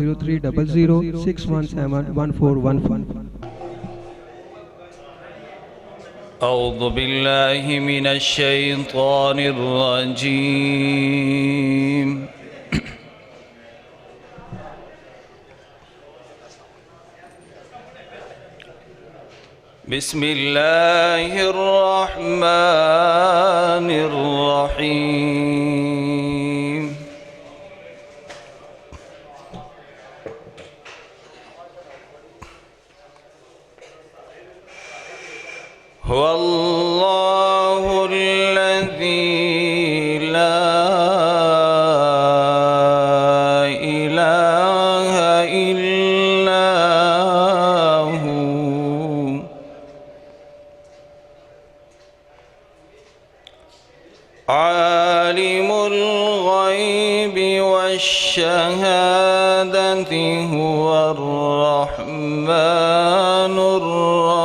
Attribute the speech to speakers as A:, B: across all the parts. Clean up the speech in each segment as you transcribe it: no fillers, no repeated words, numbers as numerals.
A: 030061711415।
B: أعوذ بالله من الشيطان الرجيم. بسم الله الرحمن الرحيم. هو الله الذي لا إله إلا هو، عالم الغيب والشهادة، هو الرحمن الرحيم.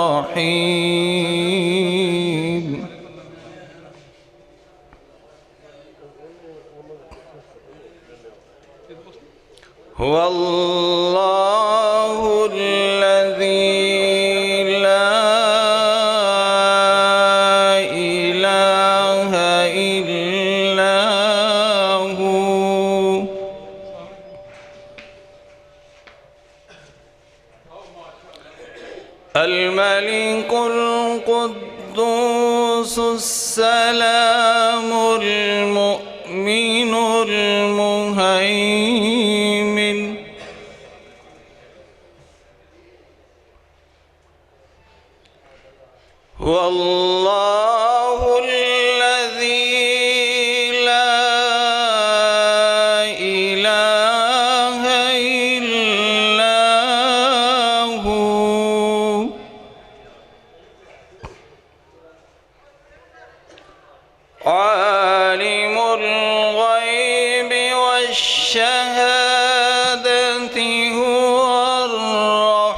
B: هو الله الذي لا إله إلا هو، الملك القدوس السلام المؤمن المهيمن، هو الله الذي لا إله إلا هو، عالم الغيب والشهادة، هو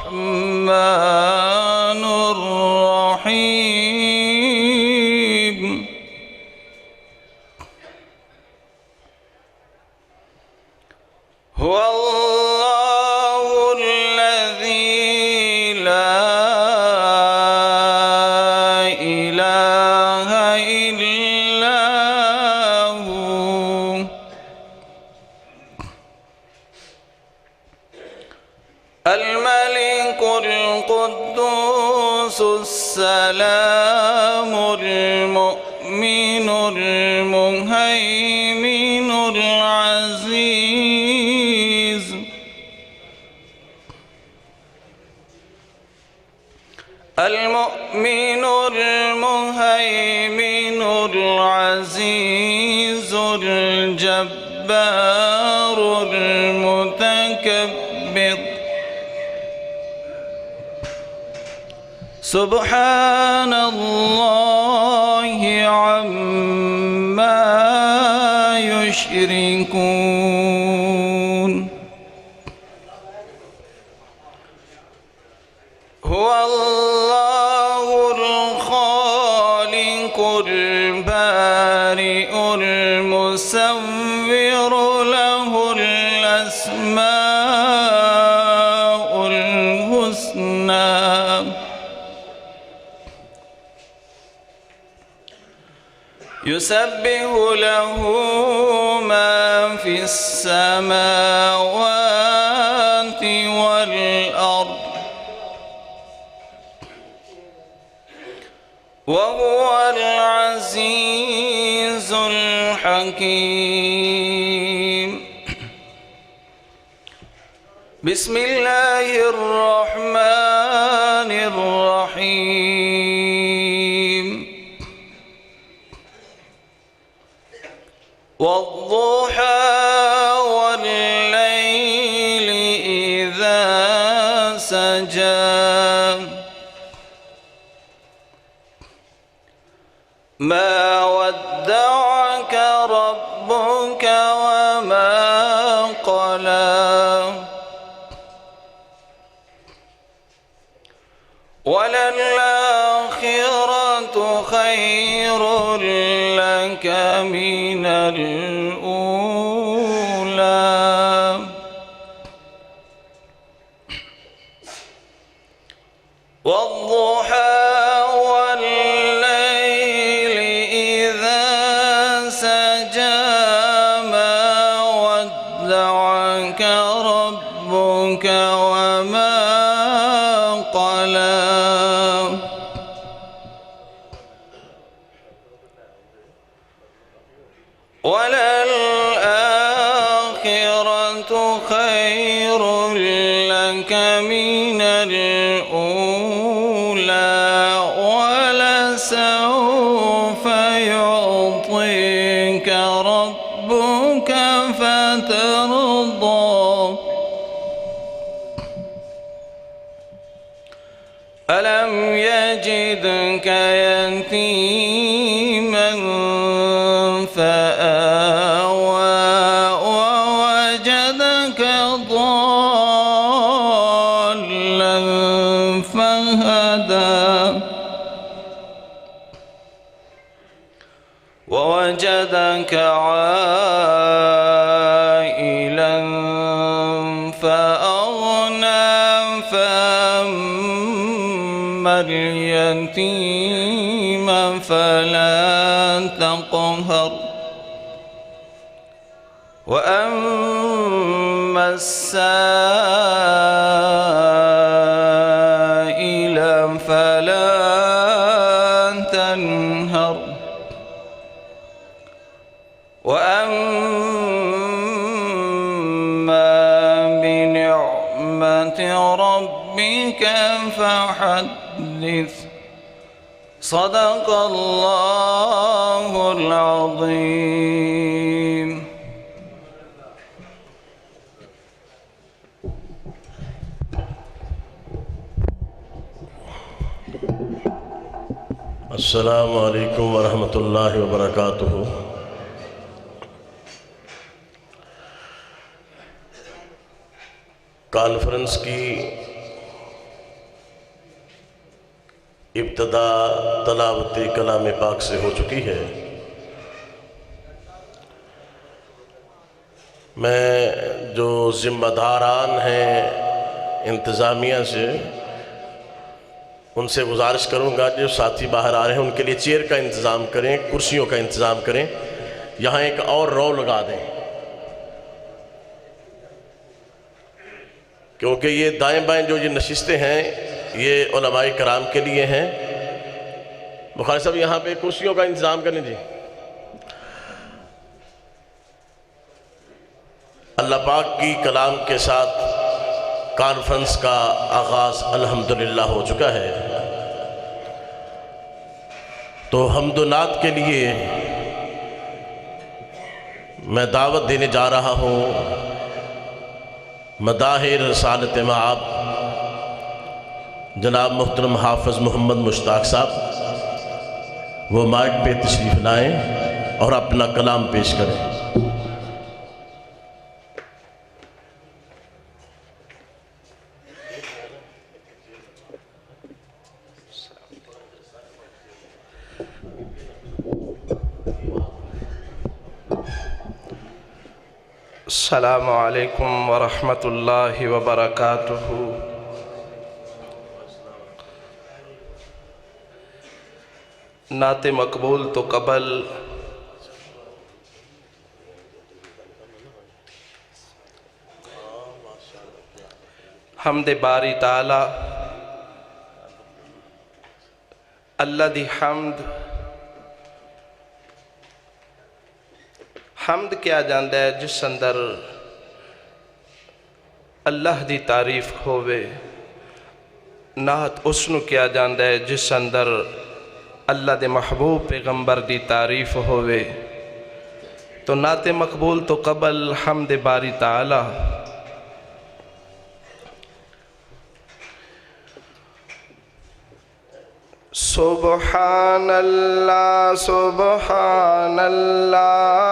B: الرحمن الرحيم. هو الله الذي لا إله إلا هو، الملك القدوس السلام المؤمن المهيمن العزيز، المؤمن المهيمن العزيز الجبار المتكبر، سبحان الله عما يشركون. هو الله الخالق البارئ المصور، له الأسماء الحسنى، يسبح له ما في السماوات والأرض، وهو العزيز الحكيم. بسم الله الرحمن الرحيم. والضحى والليل إذا سجى، ما ودعك ربك وما قلى، وللآخرة خير لك من الأولى والضحى والليل إذا سجى ما ودعك ربك وما قلى وللآخرة خير لك من الأولى ولسوف يعطيك ربك فترضى ألم يجدك يتيما فآوى ووجدك ضالا فهدى ووجدك عائلا فأغنى فأما اليتيم فلا تقهر وأما السائل فلا تنهر وأما بنعمة ربك فحدث صدق الله العظيم.
C: السلام علیکم ورحمۃ اللہ وبرکاتہ. کانفرنس کی ابتدا تلاوت کلام پاک سے ہو چکی ہے. میں جو ذمہ داران ہیں انتظامیہ سے ان سے گزارش کروں گا جو ساتھی باہر آ رہے ہیں ان کے لیے چیئر کا انتظام کریں, کرسیوں کا انتظام کریں. یہاں ایک اور رو لگا دیں کیونکہ یہ دائیں بائیں جو یہ نشستیں ہیں یہ علماء کرام کے لیے ہیں. بخاری صاحب یہاں پہ کرسیوں کا انتظام کریں جی. اللہ پاک کی کلام کے ساتھ کانفرنس کا آغاز الحمدللہ ہو چکا ہے. تو حمد و نعت کے لیے میں دعوت دینے جا رہا ہوں مداح رسالت مآب جناب محترم حافظ محمد مشتاق صاحب. وہ مائک پہ تشریف لائیں اور اپنا کلام پیش کریں.
D: السلام علیکم ورحمۃ اللہ وبرکاتہ. نعت مقبول تو قبل حمد باری تعالی اللہ دی حمد کیا جاندہ ہے جس اندر اللہ دی تعریف ہووے. نعت اس نو کیا جاندہ ہے جس اندر اللہ دے محبوب پیغمبر دی تعریف ہووے. تو نعت مقبول تو قبل حمد باری تعالی. سبحان اللہ سبحان اللہ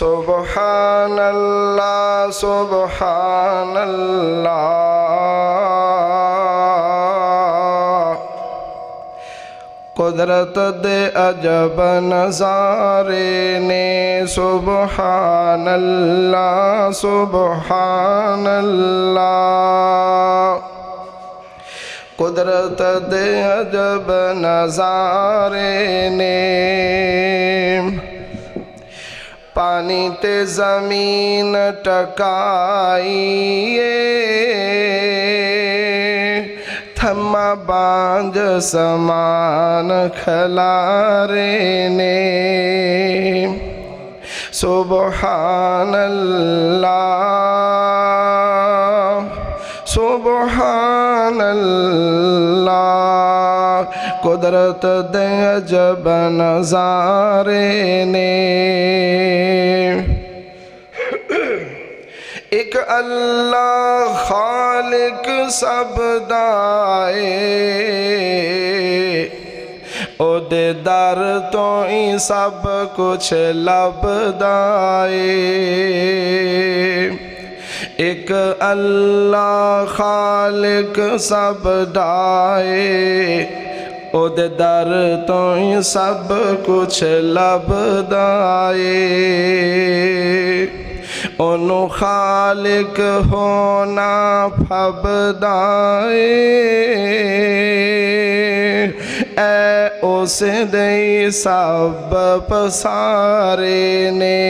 D: سبحان اللہ سبحان اللہ، قدرت دے عجب نظارے نے، سبحان اللہ سبحان اللہ، قدرت دے عجب نظارے نے، پانی تے زمین ٹکائیے، تھما بانج سمان کھلارے نے، سبحان اللہ سبحان اللہ، قدرت دے عجب نظارے نے، ایک اللہ خالق سب دائے، او دے در تو ہی سب کچھ لبدائے، ایک اللہ خالق سب دائے، او دے در تو ہی سب کچھ لبدائے، انو خالق ہونا پھبدائے، اے اس دے سب پسارے نے،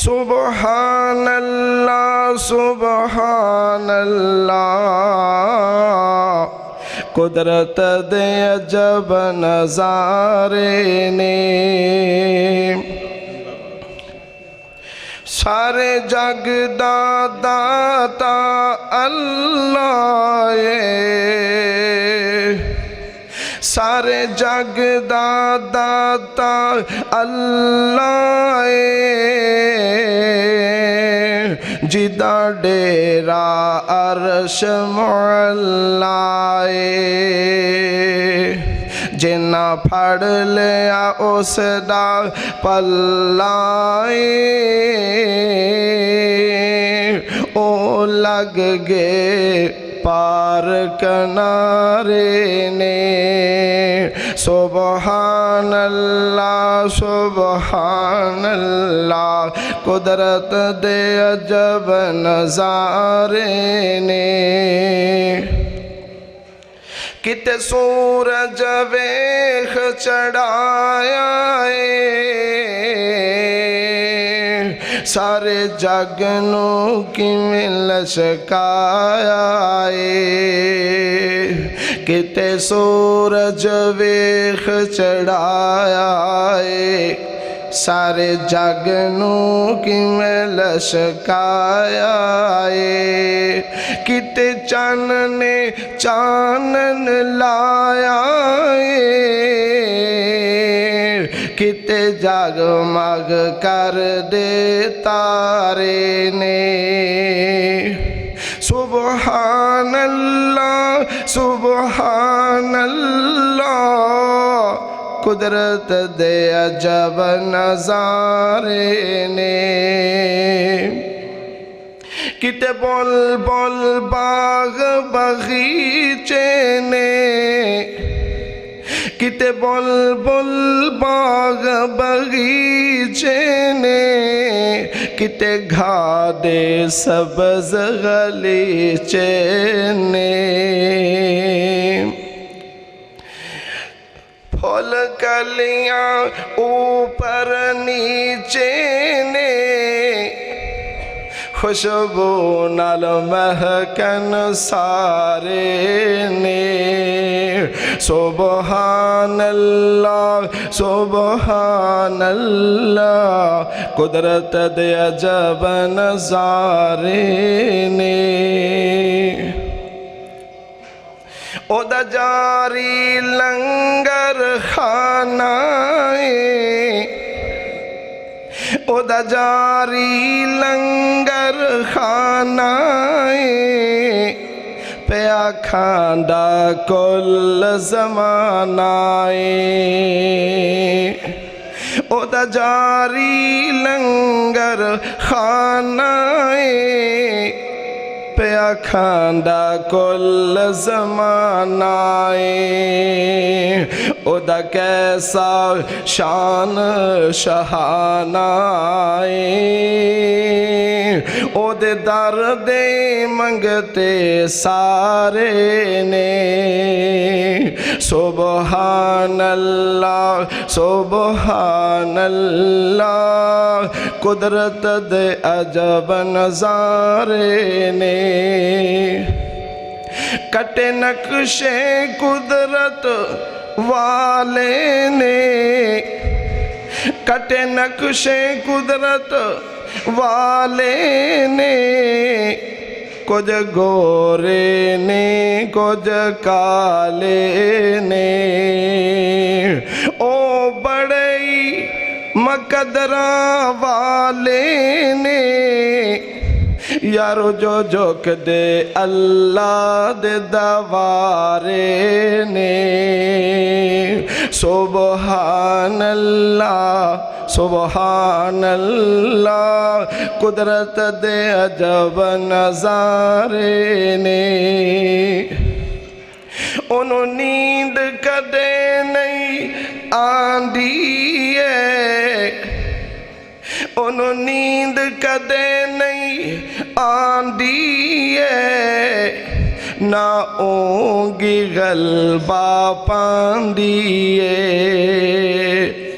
D: سبحان اللہ سبحان اللہ، قدرت دے عجب نظارے نے، سارے جگ دا داتا اللہ ہے، سارے جگ دا داتا اللہ ہے، جدا ڈیرا عرش معلا ہے، جنا پھڑ لیا اس دا پلا او لگ گئے پار کنارے نے، سبحان اللہ سبحان اللہ، قدرت دے عجب نظارے نے، کتے سورج ویخ چڑھایا ہے، سارے جگ نو کیویں لچکایا ہے، کتے سورج ویخ چڑھایا ہے، سارے جگ نو کیویں لچکایا ہے، کتے چان نے چانن لایا ہے، کتے جگمگ کر دے تارے نے، سبحان اللہ سبحان اللہ، قدرت دے عجب نظارے نے، کتے بول بول باغ بغیچے نے، کتے بول بول باغ بغیچے نے، کتے گھا دے سبز غلیچے نے، پھول کلیاں اوپر نیچے نے، خوشبو نال مہکن سارے نے، سبحان اللہ سبحان اللہ، قدرت دے عجب نظارے نے، او دا جاری لنگر خانہ او دا جاری لنگر خانہ پیا کھاندا کل زمانہ او دا جاری لنگر خانائے پیا کھاندا کل زمانائے او دا کیسا شان شہانائے او دے درد منگتے سارے نے سبحان اللہ سبحان اللہ قدرت دے عجب نظارے نے کٹے نقشے قدرت والے نے کٹے نقشے قدرت والے نے کچھ گورے نے کچھ کالے نے او بڑی مقدرہ والے نے یارو جو جھک دے اللہ دے دوارے نے سبحان اللہ سبحان اللہ قدرت دے عجب نظارے نے انہوں نیند کدے نہیں آندی ہے انہوں نیند کدے نہیں آندی ہے نہ اونگی غلبہ پاندی ہے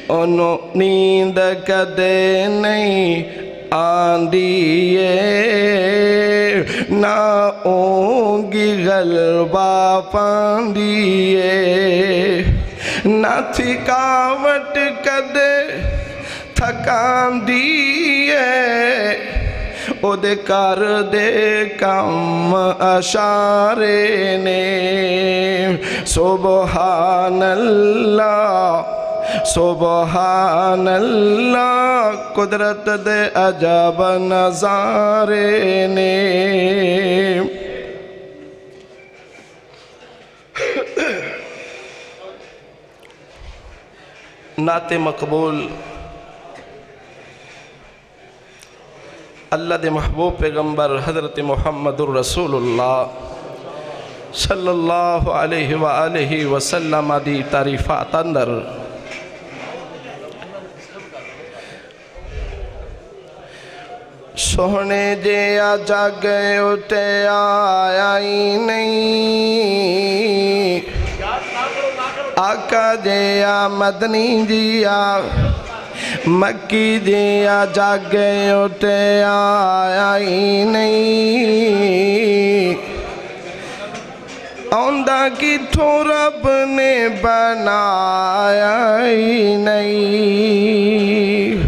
D: انہوں نیند کدے نہیں آندی ہے نہ اونگی غلبہ پاندی ہے نہ تھکاوٹ کدے تھکان دی ہے او دے کر دے کم اشارے نے سبحان اللہ سبحان اللہ قدرت دے عجب نظارے نے نعت مقبول اللہ دے محبوب پیغمبر حضرت محمد الرسول اللہ صلی اللہ علیہ وآلہ وسلم دی تعریفات اندر سونے جیا جاگے اٹھے آیا ہی نہیں آقا جیا مدنی جیا مکی جیا جاگے اٹھے آیا ہی نہیں اوندہ کی تو رب نے بنایا ہی نہیں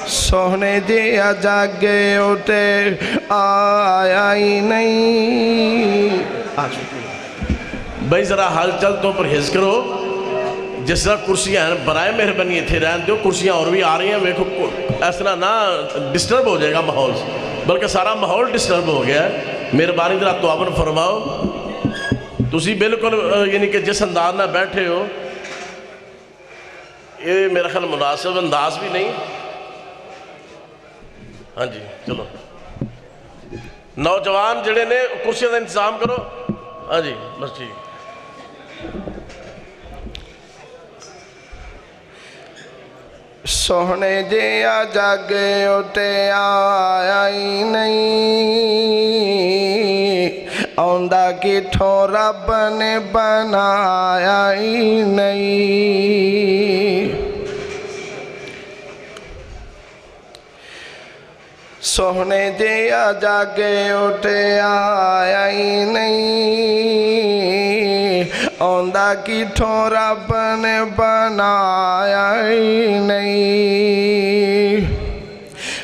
D: سونے جیا جاگے اٹھے آیا ہی نہیں
C: بھائی ذرا حال چل تو پرہیز کرو جس طرح کرسیاں ہیں برائے مہربانی تھے رہن دیو کرسیاں اور بھی آ رہی ہیں ویکھو اس طرح نہ ڈسٹرب ہو جائے گا ماحول بلکہ سارا ماحول ڈسٹرب ہو گیا ہے مہربانی ذرا توابن فرماؤ تسی بالکل یعنی کہ جس انداز نہ بیٹھے ہو یہ میرا خیال مناسب انداز بھی نہیں ہاں جی چلو نوجوان جڑے نے کرسیاں کا انتظام کرو ہاں جی بس ٹھیک
D: سونے جیا جاگے اٹھے آیا ہی نہیں اوندہ کٹھوں رب نے بنایا ہی نہیں سونے جیا جاگے اٹھے آیا ہی نہیں اوندہ کٹھوں رب نے بنایا ہی نہیں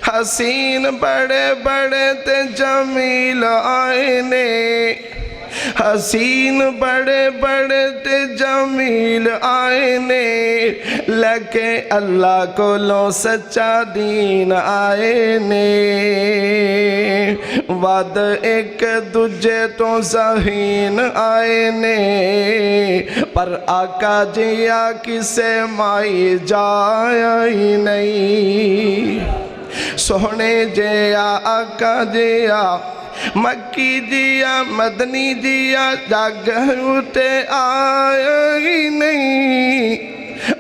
D: حسین بڑے بڑے تے جمیل آئے نے حسین بڑے بڑے تے جمیل آئے نے لکے اللہ کو لو سچا دین آئے نے ود ایک دجے تو ذہین آئے نے پر آقا جیا کسے مائی جایا ہی نہیں سونے جیا آقا جیا مکی جیا مدنی جیا جگ اٹھے آیا ہی نہیں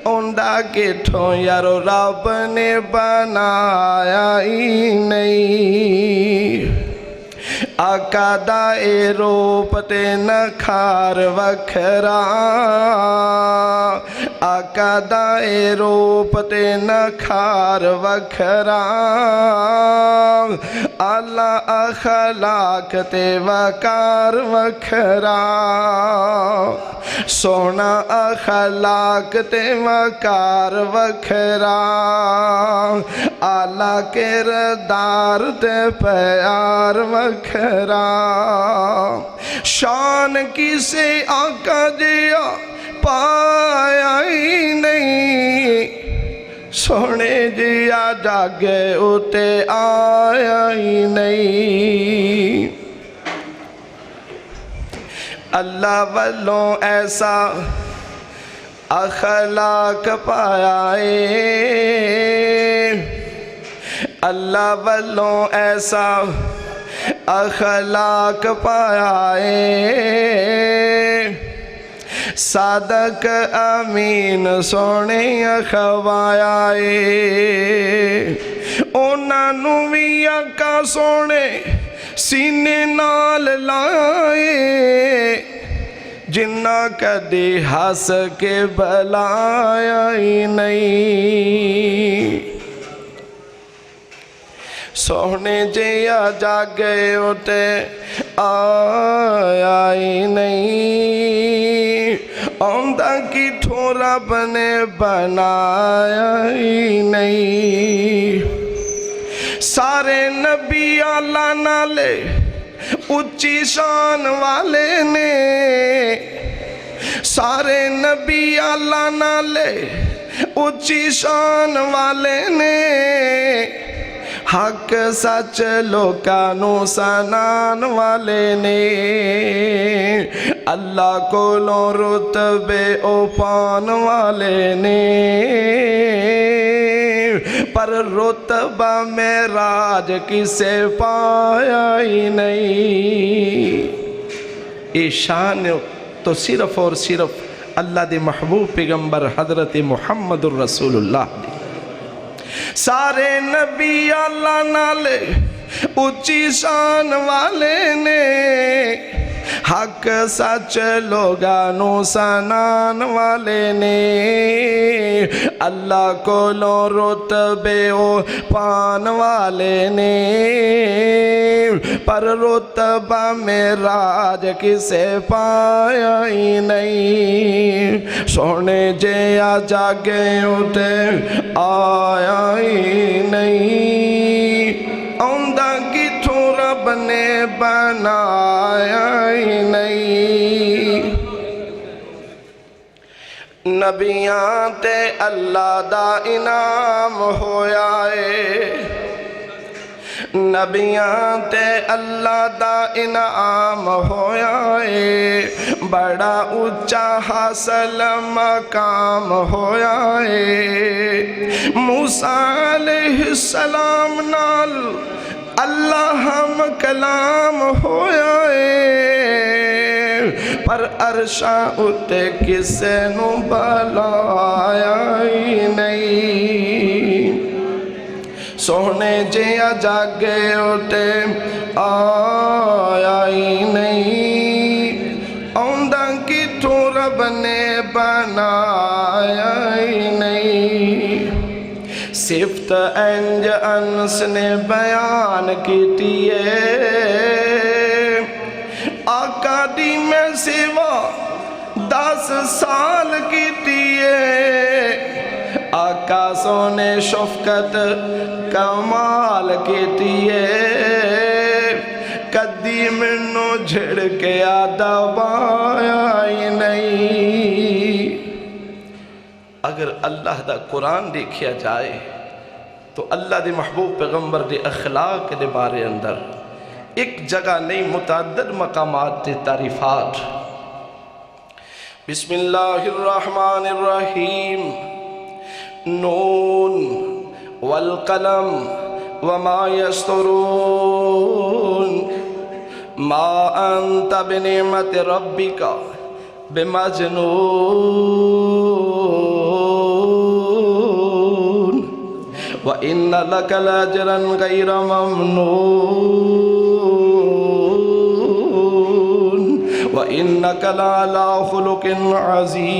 D: اوندا کٹھوں یارو رب نے بنایا ہی نہیں آقا دا اے روپ تے نکھار وکھرا آقا دا اے روپ تے نکھار وکھرا اعلیٰ اخلاق تے وقار وکھرا سونا اخلاق تے وقار وکھرا اعلیٰ کردار تے پیار وکھرا شان کسے آقا جیا پایا ہی نہیں سونے جیا جاگے اٹھے آیا ہی نہیں اللہ والوں ایسا اخلاق پایا ہے اللہ والوں ایسا اخلاق پایا ہے صادق امین سونے اخوایا ہے اونا نوی آقا سونے سینے نال لائے جنہ کدی ہس کے بلایا ہی نہیں سونے جیا جاگے اٹھے آیا ہی نہیں اوندہ کی ٹھورا بنے بنایا ہی نہیں سارے نبی اللہ نالے اچھی شان والے نے سارے نبی اللہ نالے اچھی شان والے نے حق سچ لوکانو سنان والے نے اللہ کو لو رتبے او پان والے نے پر رتبہ معراج کسے پایا ہی نہیں یہ شان تو صرف اور صرف اللہ دے محبوب پیغمبر حضرت محمد الرسول اللہ دی سارے نبی اللہ نالے اچھی شان والے نے حق سچ لوگانو سنان والے نے اللہ کو لو رتبے او پان والے نے پر رتبہ معراج کسے پایا ہی نہیں سونے جیا جاگے اٹھے آیا ہی نہیں اوندہ کی ٹھورا بنے بنایا ہی نہیں نبیاں تے اللہ دا انعام ہویا ہے نبیاں تے اللہ دا انعام ہویا ہے بڑا اچھا حاصل مقام ہویا ہے موسیٰ علیہ السلام نال اللہ ہم کلام ہویا ہے پر عرشاں اتے کسے نو بلایا ہی نہیں سونے جیا جاگے اٹھے آیا ہی نہیں اوندہ کی رب نے بنایا ہی نہیں صفت انج انس نے بیان کیتی ہے آقا دی میں سوا 10 سال کیتی ہے آقا سونے شفقت کمال کیتی ہے کدی منو جھڑ کے دبایا ہی نہیں۔ اگر اللہ دا قرآن دیکھیا جائے تو اللہ دے محبوب پیغمبر دے اخلاق دے بارے اندر ایک جگہ نہیں متعدد مقامات تے تعریفات۔ بسم اللہ الرحمن الرحیم، نون والقلم وما یسطرون، ما انت بنعمت ربک بمجنون، وَإِنَّ لَكَ لَأَجْرًا غَيْرَ مَمْنُونٍ، وَإِنَّكَ لَعَلَىٰ خُلُقٍ عَظِيمٍ۔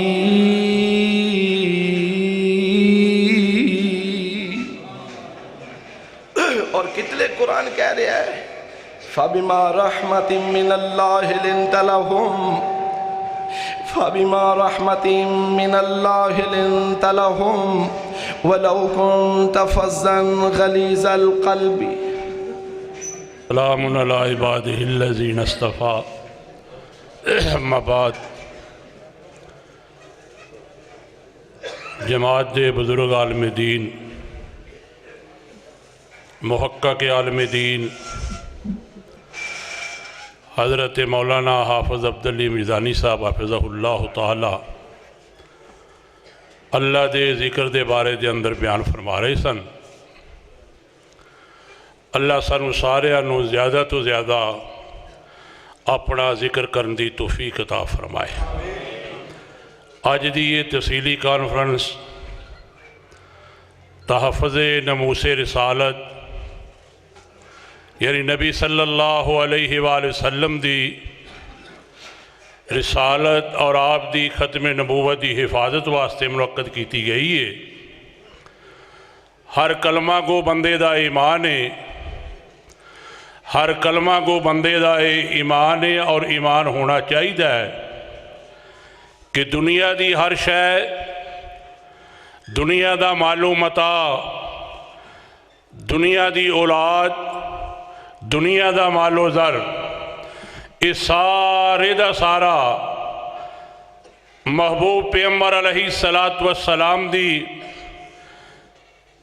D: اور کتنے قرآن کہہ رہے ہیں فَبِمَا رَحْمَةٍ مِّنَ اللَّهِ لِنْتَ لَهُمْ، فَبِمَا رَحْمَةٍ مِّنَ اللَّهِ لِنْتَ لَهُمْ وَلَوْ كُنْتَ فَظًّا غَلِيظَ الْقَلْبِ۔
E: سلام علی عبادہ الذین اصطفیٰ، اما بعد۔ جماعت دے بزرگ عالم دین، محقق عالم دین حضرت مولانا حافظ عبدالعلی میزانی صاحب حافظہ اللہ تعالی اللہ دے ذکر دے بارے دے اندر بیان فرما رہے سن۔ اللہ سانو سارے نو زیادہ تو زیادہ اپنا ذکر کرن دی توفیق عطا فرمائے۔ آج دی یہ تفصیلی کانفرنس تحفظ ناموس رسالت، یعنی نبی صلی اللہ علیہ وآلہ وسلم دی رسالت اور آپ دی ختم نبوت دی حفاظت واسطے منعقد کیتی گئی ہے۔ ہر کلمہ گو بندے دا ایمان ہے، ہر کلمہ گو بندے دا ایمان ہے، اور ایمان ہونا چاہیے کہ دنیا دی ہر شے، دنیا دا مالو متاع، دنیا دی اولاد، دنیا دا مالو زر، اس سارے دا سارا محبوب پیغمبر علیہ السلام دی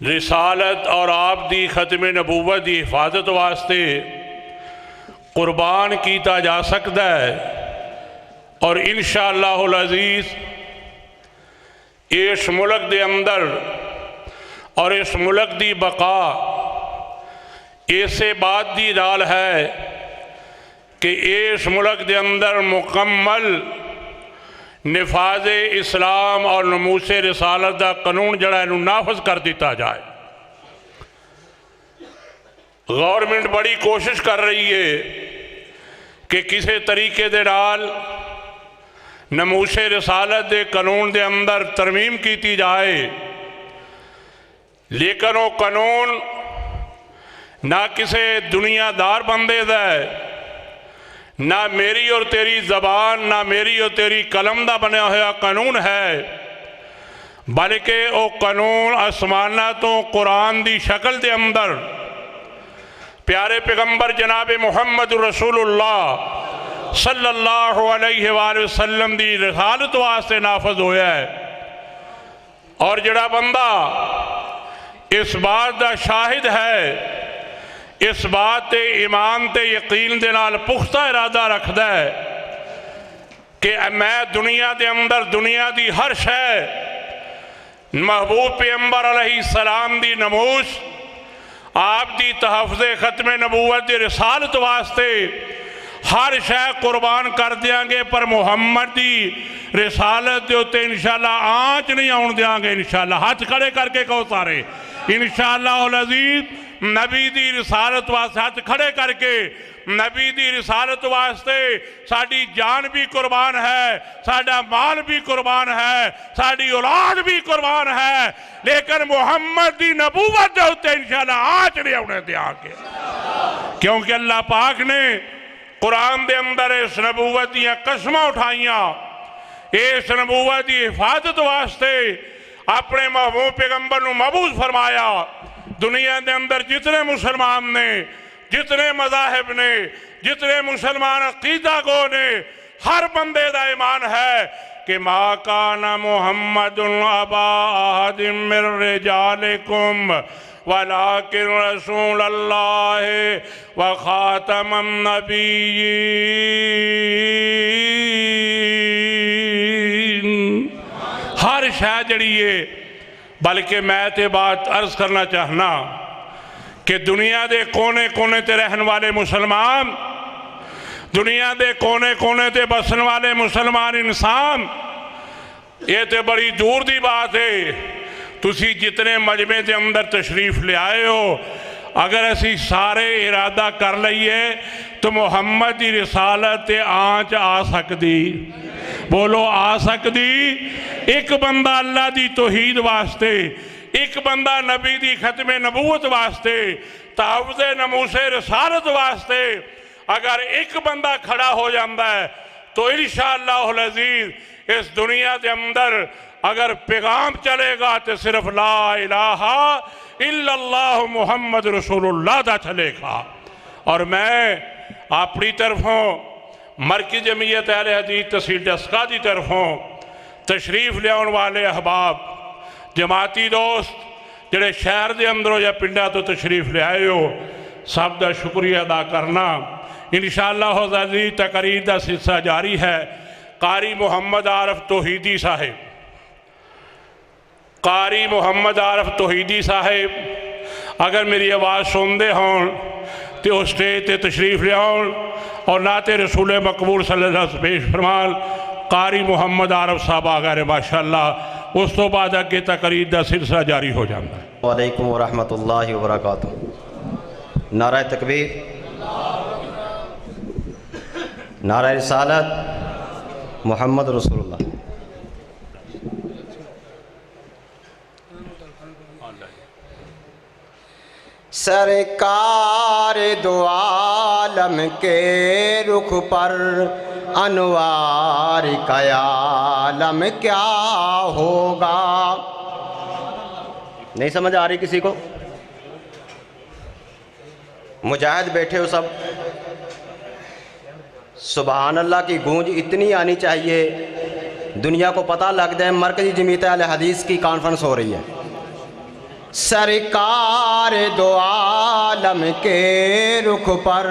E: رسالت اور آپ دی ختم نبوت دی حفاظت واسطے قربان کیتا جا سکتا ہے۔ اور انشاءاللہ العزیز اس ملک دے اندر اور اس ملک دی بقا اسے بات دی نال ہے کہ اس ملک دے اندر مکمل نفاذ اسلام اور ناموس رسالت دا قانون جڑا ہے نافذ کر دیتا جائے۔ گورنمنٹ بڑی کوشش کر رہی ہے کہ کسی طریقے دے نال ناموس رسالت دے قانون دے اندر ترمیم کیتی جائے، لیکن وہ قانون نہ کسی دنیا دار بندے دا ہے، نہ میری اور تیری زبان، نہ میری اور تیری قلم دا بنا ہوا قانون ہے، بلکہ وہ قانون آسمانہ تو قرآن دی شکل دے اندر پیارے پیغمبر جناب محمد رسول اللہ صلی اللہ علیہ وآلہ وسلم دی رسالت واسطے نافذ ہویا ہے۔ اور جڑا بندہ اس بات دا شاہد ہے، اس بات تے ایمان تے یقین دے نال پختہ ارادہ رکھ ہے کہ میں دنیا دے اندر دنیا دی ہر شے محبوب پیغمبر علیہ السلام دی ناموس، آپ دی تحفظ ختم نبوت دی رسالت واسطے ہر شے قربان کر دیاں گے، پر محمد دی رسالت دے ہوتے انشاءاللہ آنچ نہیں آن دیاں گے۔ انشاءاللہ ہاتھ کھڑے کر کے کہو سارے انشاءاللہ العزیز نبی دی رسالت واسطے ہاتھ کھڑے کر کے نبی دی رسالت واسطے ساڑی جان بھی قربان ہے، ساڑا مال بھی قربان ہے، ساڑی اولاد بھی قربان ہے، لیکن محمد دی نبوت دے ہوتے انشاءاللہ آج نہیں انہیں دے آگے، کیونکہ اللہ پاک نے قرآن دے اندر اس نبوت دیا قسمہ اٹھائیاں، اس نبوت دی حفاظت واسطے اپنے محبوب پیغمبر نو مبعوث فرمایا۔ دنیا دے اندر جتنے مسلمان نے جتنے مذاہب نے، جتنے مسلمان عقیدہ گو نے، ہر بندے دا ایمان ہے کہ ما کان محمد ابا احد من رجالکم ولکن رسول اللہ وخاتم النبیین۔ ہر شے جڑی ہے، بلکہ میں تے بات عرض کرنا چاہنا کہ دنیا دے کونے کونے تے رہن والے مسلمان، دنیا دے کونے کونے تے بسن والے مسلمان انسان، یہ تے بڑی دور دی بات ہے۔ تسی جتنے مجمع دے اندر تشریف لے آئے ہو، اگر اسی سارے ارادہ کر لئیے تو محمد دی رسالت تے آنچ آ سکتی، بولو آ سکتی۔ ایک بندہ اللہ دی توحید واسطے، ایک بندہ نبی دی ختم نبوت واسطے، تحفظ ناموس رسالت واسطے اگر ایک بندہ کھڑا ہو جاتا ہے تو انشاءاللہ العزیز اس دنیا کے اندر اگر پیغام چلے گا تو صرف لا الہ الا اللہ محمد رسول اللہ دا چلے گا۔ اور میں اپنی طرفوں مرکز جمعیت اہل حدیث تحصیل ڈسکا دی طرفوں تشریف لے آن والے احباب، جماعتی دوست جڑے شہر دے اندروں یا پنڈا تو تشریف لے آئے ہو، سب دا شکریہ ادا کرنا۔ انشاءاللہ عزیز تقریر دا سلسلہ جاری ہے۔ قاری محمد عارف توحیدی صاحب، قاری محمد عارف توحیدی صاحب اگر میری آواز سن دے ہون تو اسٹیج تے تشریف لے آن اور نعت رسول مقبول صلی اللہ علیہ وسلم پیش فرمان۔ قاری محمد عارف صاحب آگئے ماشاءاللہ، اس تو بعد اگے تقریر دا سلسلہ جاری ہو جاتا ہے۔
F: وعلیکم ورحمۃ اللہ وبرکاتہ۔ نعرہ تکبیر، نعرہ رسالت، محمد رسول اللہ۔
G: سرکار دو عالم کے رخ پر انوار کا عالم کیا ہوگا؟
F: نہیں سمجھ آ رہی کسی کو؟
G: مجاہد بیٹھے ہو سب، سبحان اللہ کی گونج اتنی آنی چاہیے دنیا کو پتہ لگ جائے مرکزی جمعیت اہل حدیث کی کانفرنس ہو رہی ہے۔ سرکار دو عالم کے رخ پر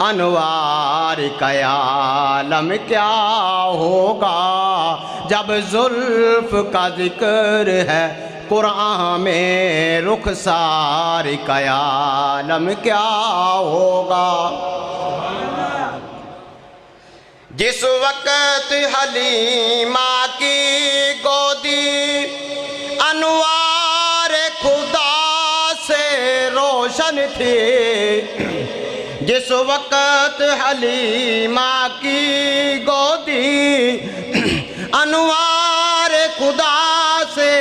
G: انوار کا عالم کیا ہوگا؟ جب زلف کا ذکر ہے قرآن میں رخسار کا عالم کیا ہوگا؟ جس وقت حلیمہ کی گودی انوار خدا سے روشن تھی، جس وقت حلیمہ کی گودی انوار خدا سے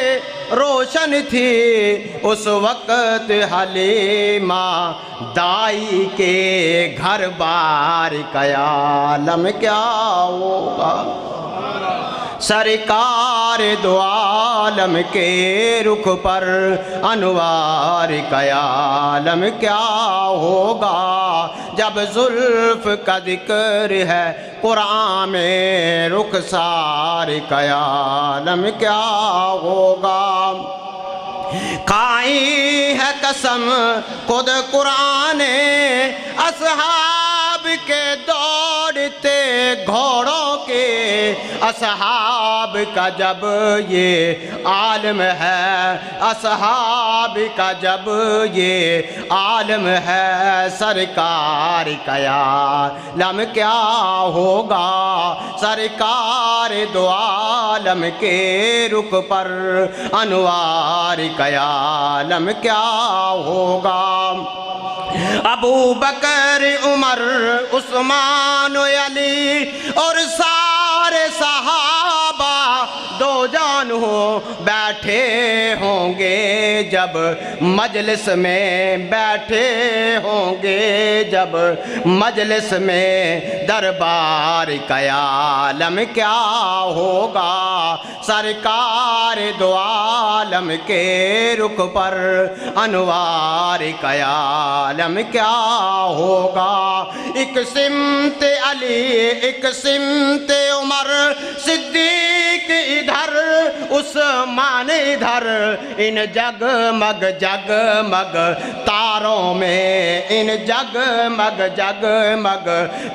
G: روشن تھی، اس وقت حلیمہ دائی کے گھر بار کا عالم کیا ہوگا؟ سرکار دو عالم کے رخ پر انوار کا عالم کیا ہوگا؟ جب زلف کا ذکر ہے قرآن میں رخسار کا عالم کیا ہوگا؟ کھائی ہے قسم خود قرآن نے اصحاب کے دوڑتے گھوڑوں کے، اصحاب کا جب یہ عالم ہے، اصحاب کا جب یہ عالم ہے، سرکار کا عالم کیا ہوگا؟ سرکار دو عالم کے رخ پر انوار کا عالم کیا ہوگا؟ ابو بکر، عمر، عثمان و علی اور سارے صحابہ دو جان بیٹھے ہوں گے جب مجلس میں بیٹھے ہوں گے جب مجلس میں دربار کا عالم کیا ہوگا سرکار دو عالم کے رخ پر انوار کا عالم کیا ہوگا ایک سمت علی ایک سمت عمر صدیق ادھر عثمان ادھر ان جگمگ جگمگ تاروں میں ان جگمگ جگمگ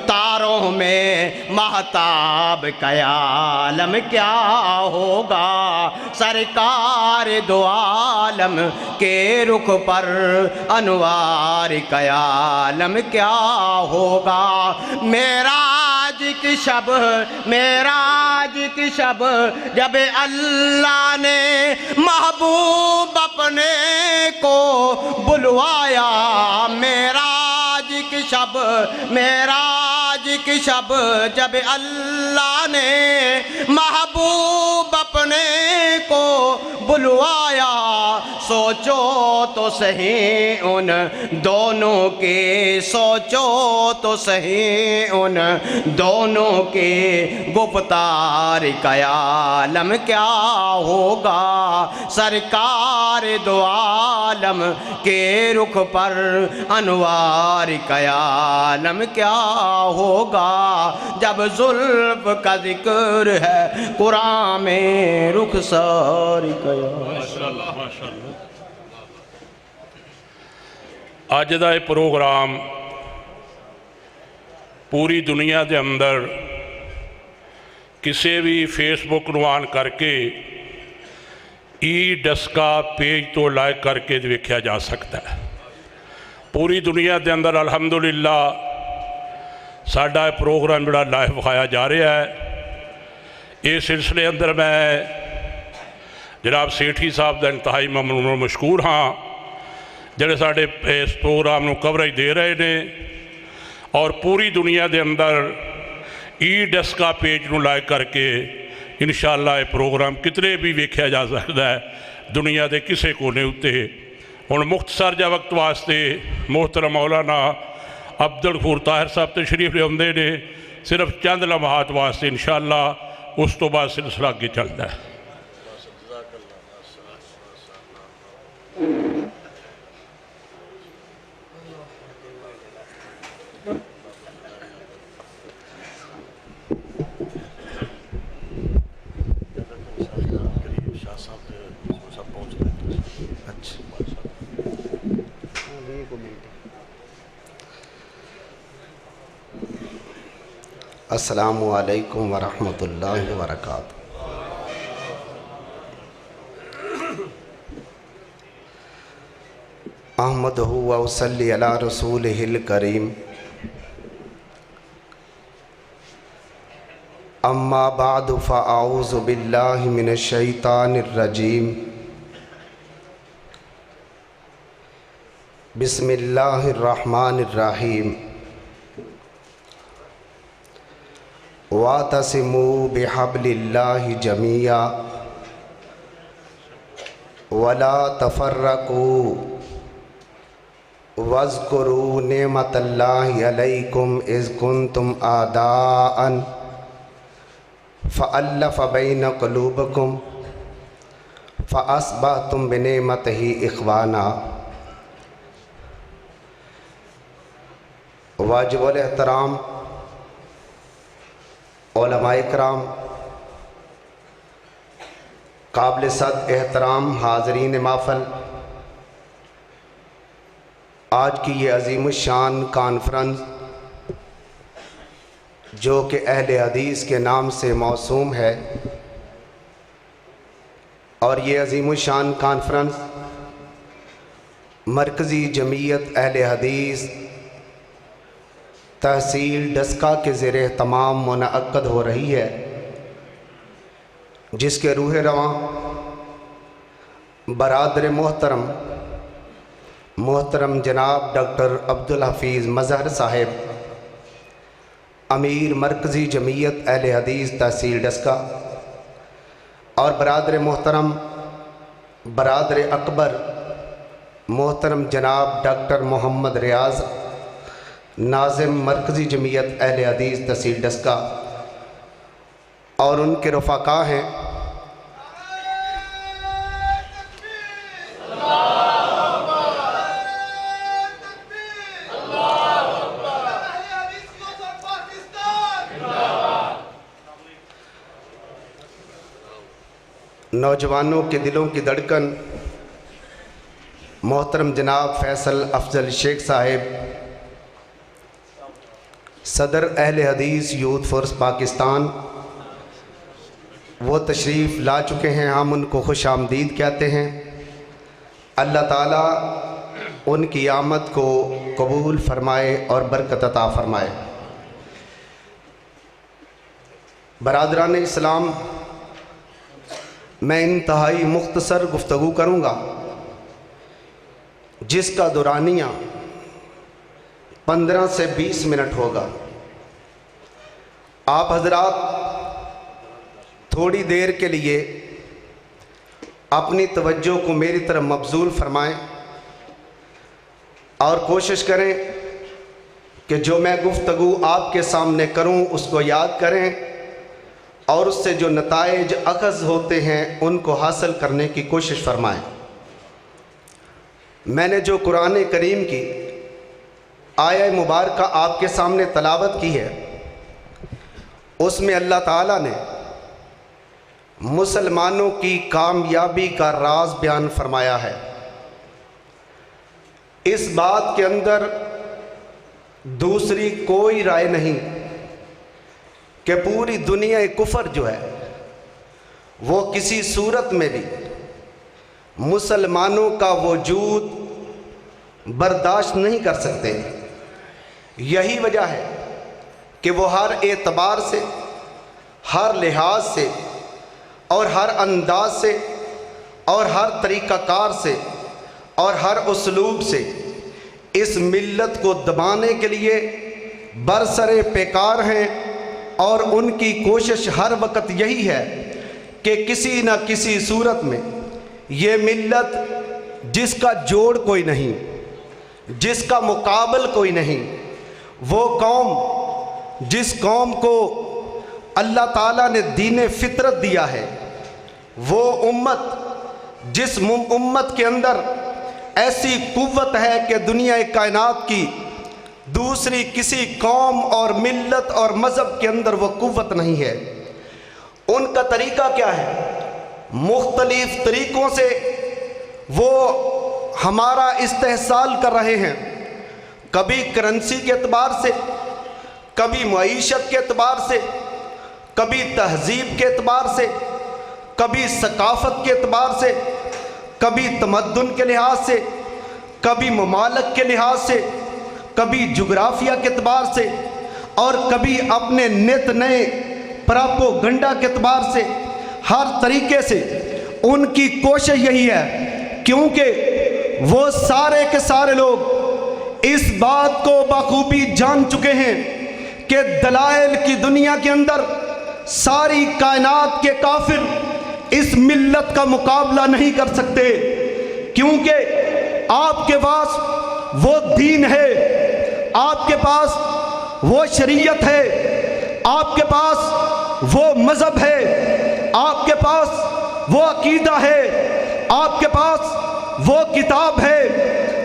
G: تاروں میں مہتاب کا عالم کیا ہوگا سرکار دو عالم کے رخ پر انوار کا عالم کیا ہوگا معراج کی شب معراج کی شب جب اللہ نے محبوب اپنے کو بلوایا معراج کی شب معراج کی شب جب اللہ نے محبوب اپنے کو بلوایا سوچو تو صحیح ان دونوں کے سوچو تو صحیح ان دونوں کے گفتار کا عالم کیا ہوگا سرکار دو عالم کے رخ پر انوار کا عالم کیا ہوگا جب زلف کا ذکر ہے قرآن میں رخسار کا
E: اج دا یہ پروگرام پوری دنیا دے اندر کسی بھی فیس بک نو آن کر کے ای ڈسکا پیج تو لائک کر کے دیکھا جا سکتا ہے پوری دنیا دے اندر الحمدللہ ساڈا پروگرام بڑا لائیو وکھایا جا رہا ہے اس سلسلے اندر میں جناب سیٹھی صاحب دا انتہائی ممنون و مشکور ہاں جڑے ساڈے اس پروگرام نو کوریج دے رہے نے اور پوری دنیا دے اندر ای ڈسکا پیج نو لائک کر کے انشاءاللہ یہ پروگرام کتنے بھی ویکھیا جا سکتا ہے دنیا دے کسے کونے اتے ہن مختصر جا وقت واسطے محترم مولانا عبدالغفور طاہر صاحب تشریف لے آندے نے صرف چند لمحات واسطے انشاءاللہ اس تو بعد سلسلہ اگے چلتا ہے
H: السلام علیکم ورحمۃ اللہ وبرکاتہ احمدہ و اصلی علی رسولہ الکریم اما بعد فاعوذ باللہ من الشیطان الرجیم بسم اللہ الرحمن الرحیم وَاعْتَصِمُوا بِحَبْلِ اللَّهِ جَمِيعًا وَلَا تَفَرَّقُوا وَاذْكُرُوا نِعْمَةَ اللَّهِ عَلَيْكُمْ إِذْ كُنْتُمْ أَعْدَاءً فَأَلَّفَ بَيْنَ قُلُوبِكُمْ فَأَصْبَحْتُمْ بِنِعْمَتِهِ إِخْوَانًا واجب الاحترام علماء کرام قابل صد احترام حاضرین محفل آج کی یہ عظیم الشان کانفرنس جو کہ اہل حدیث کے نام سے موسوم ہے اور یہ عظیم الشان کانفرنس مرکزی جمعیت اہل حدیث تحصیل ڈسکا کے زیر اہتمام منعقد ہو رہی ہے جس کے روح رواں برادر محترم جناب ڈاکٹر عبدالحفیظ مظہر صاحب امیر مرکزی جمعیت اہل حدیث تحصیل ڈسکا اور برادر محترم برادر اکبر محترم جناب ڈاکٹر محمد ریاض ناظم مرکزی جمعیت اہل حدیث تحصیل ڈسکہ اور ان کے رفقا ہیں نوجوانوں کے دلوں کی دھڑکن محترم جناب فیصل افضل شیخ صاحب صدر اہل حدیث یوتھ فورس پاکستان وہ تشریف لا چکے ہیں، ہم ان کو خوش آمدید کہتے ہیں۔ اللہ تعالیٰ ان کی آمد کو قبول فرمائے اور برکت عطا فرمائے۔ برادران اسلام، میں انتہائی مختصر گفتگو کروں گا جس کا دورانیہ 15 سے 20 منٹ ہوگا۔ آپ حضرات تھوڑی دیر کے لیے اپنی توجہ کو میری طرف مبذول فرمائیں اور کوشش کریں کہ جو میں گفتگو آپ کے سامنے کروں اس کو یاد کریں اور اس سے جو نتائج اخذ ہوتے ہیں ان کو حاصل کرنے کی کوشش فرمائیں۔ میں نے جو قرآن کریم کی آیہ مبارکہ آپ کے سامنے تلاوت کی ہے اس میں اللہ تعالیٰ نے مسلمانوں کی کامیابی کا راز بیان فرمایا ہے۔ اس بات کے اندر دوسری کوئی رائے نہیں کہ پوری دنیا کفر جو ہے وہ کسی صورت میں بھی مسلمانوں کا وجود برداشت نہیں کر سکتے۔ یہی وجہ ہے کہ وہ ہر اعتبار سے، ہر لحاظ سے اور ہر انداز سے اور ہر طریقہ کار سے اور ہر اسلوب سے اس ملت کو دبانے کے لیے برسر پیکار ہیں، اور ان کی کوشش ہر وقت یہی ہے کہ کسی نہ کسی صورت میں یہ ملت جس کا جوڑ کوئی نہیں، جس کا مقابل کوئی نہیں، وہ قوم جس قوم کو اللہ تعالیٰ نے دین فطرت دیا ہے، وہ امت جس امت کے اندر ایسی قوت ہے کہ دنیا کائنات کی دوسری کسی قوم اور ملت اور مذہب کے اندر وہ قوت نہیں ہے۔ ان کا طریقہ کیا ہے؟ مختلف طریقوں سے وہ ہمارا استحصال کر رہے ہیں، کبھی کرنسی کے اعتبار سے، کبھی معیشت کے اعتبار سے، کبھی تہذیب کے اعتبار سے، کبھی ثقافت کے اعتبار سے، کبھی تمدن کے لحاظ سے، کبھی ممالک کے لحاظ سے، کبھی جغرافیہ کے اعتبار سے، اور کبھی اپنے نت نئے پراپوگنڈا کے اعتبار سے، ہر طریقے سے ان کی کوشش یہی ہے، کیونکہ وہ سارے کے سارے لوگ اس بات کو بخوبی جان چکے ہیں کہ دلائل کی دنیا کے اندر ساری کائنات کے کافر اس ملت کا مقابلہ نہیں کر سکتے، کیونکہ آپ کے پاس وہ دین ہے، آپ کے پاس وہ شریعت ہے، آپ کے پاس وہ مذہب ہے، آپ کے پاس وہ عقیدہ ہے، آپ کے پاس وہ کتاب ہے،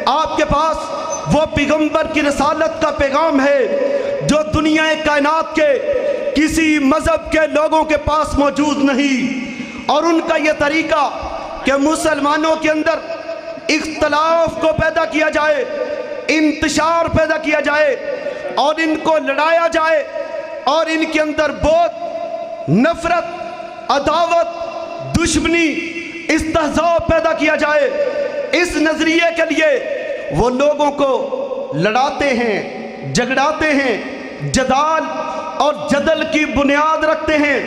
H: آپ کے پاس وہ پیغمبر کی رسالت کا پیغام ہے جو دنیا کائنات کے کسی مذہب کے لوگوں کے پاس موجود نہیں۔ اور ان کا یہ طریقہ کہ مسلمانوں کے اندر اختلاف کو پیدا کیا جائے، انتشار پیدا کیا جائے اور ان کو لڑایا جائے اور ان کے اندر بہت نفرت، عداوت، دشمنی، استہزاء پیدا کیا جائے، اس نظریے کے لیے وہ لوگوں کو لڑاتے ہیں، جھگڑاتے ہیں، جدال اور جدل کی بنیاد رکھتے ہیں،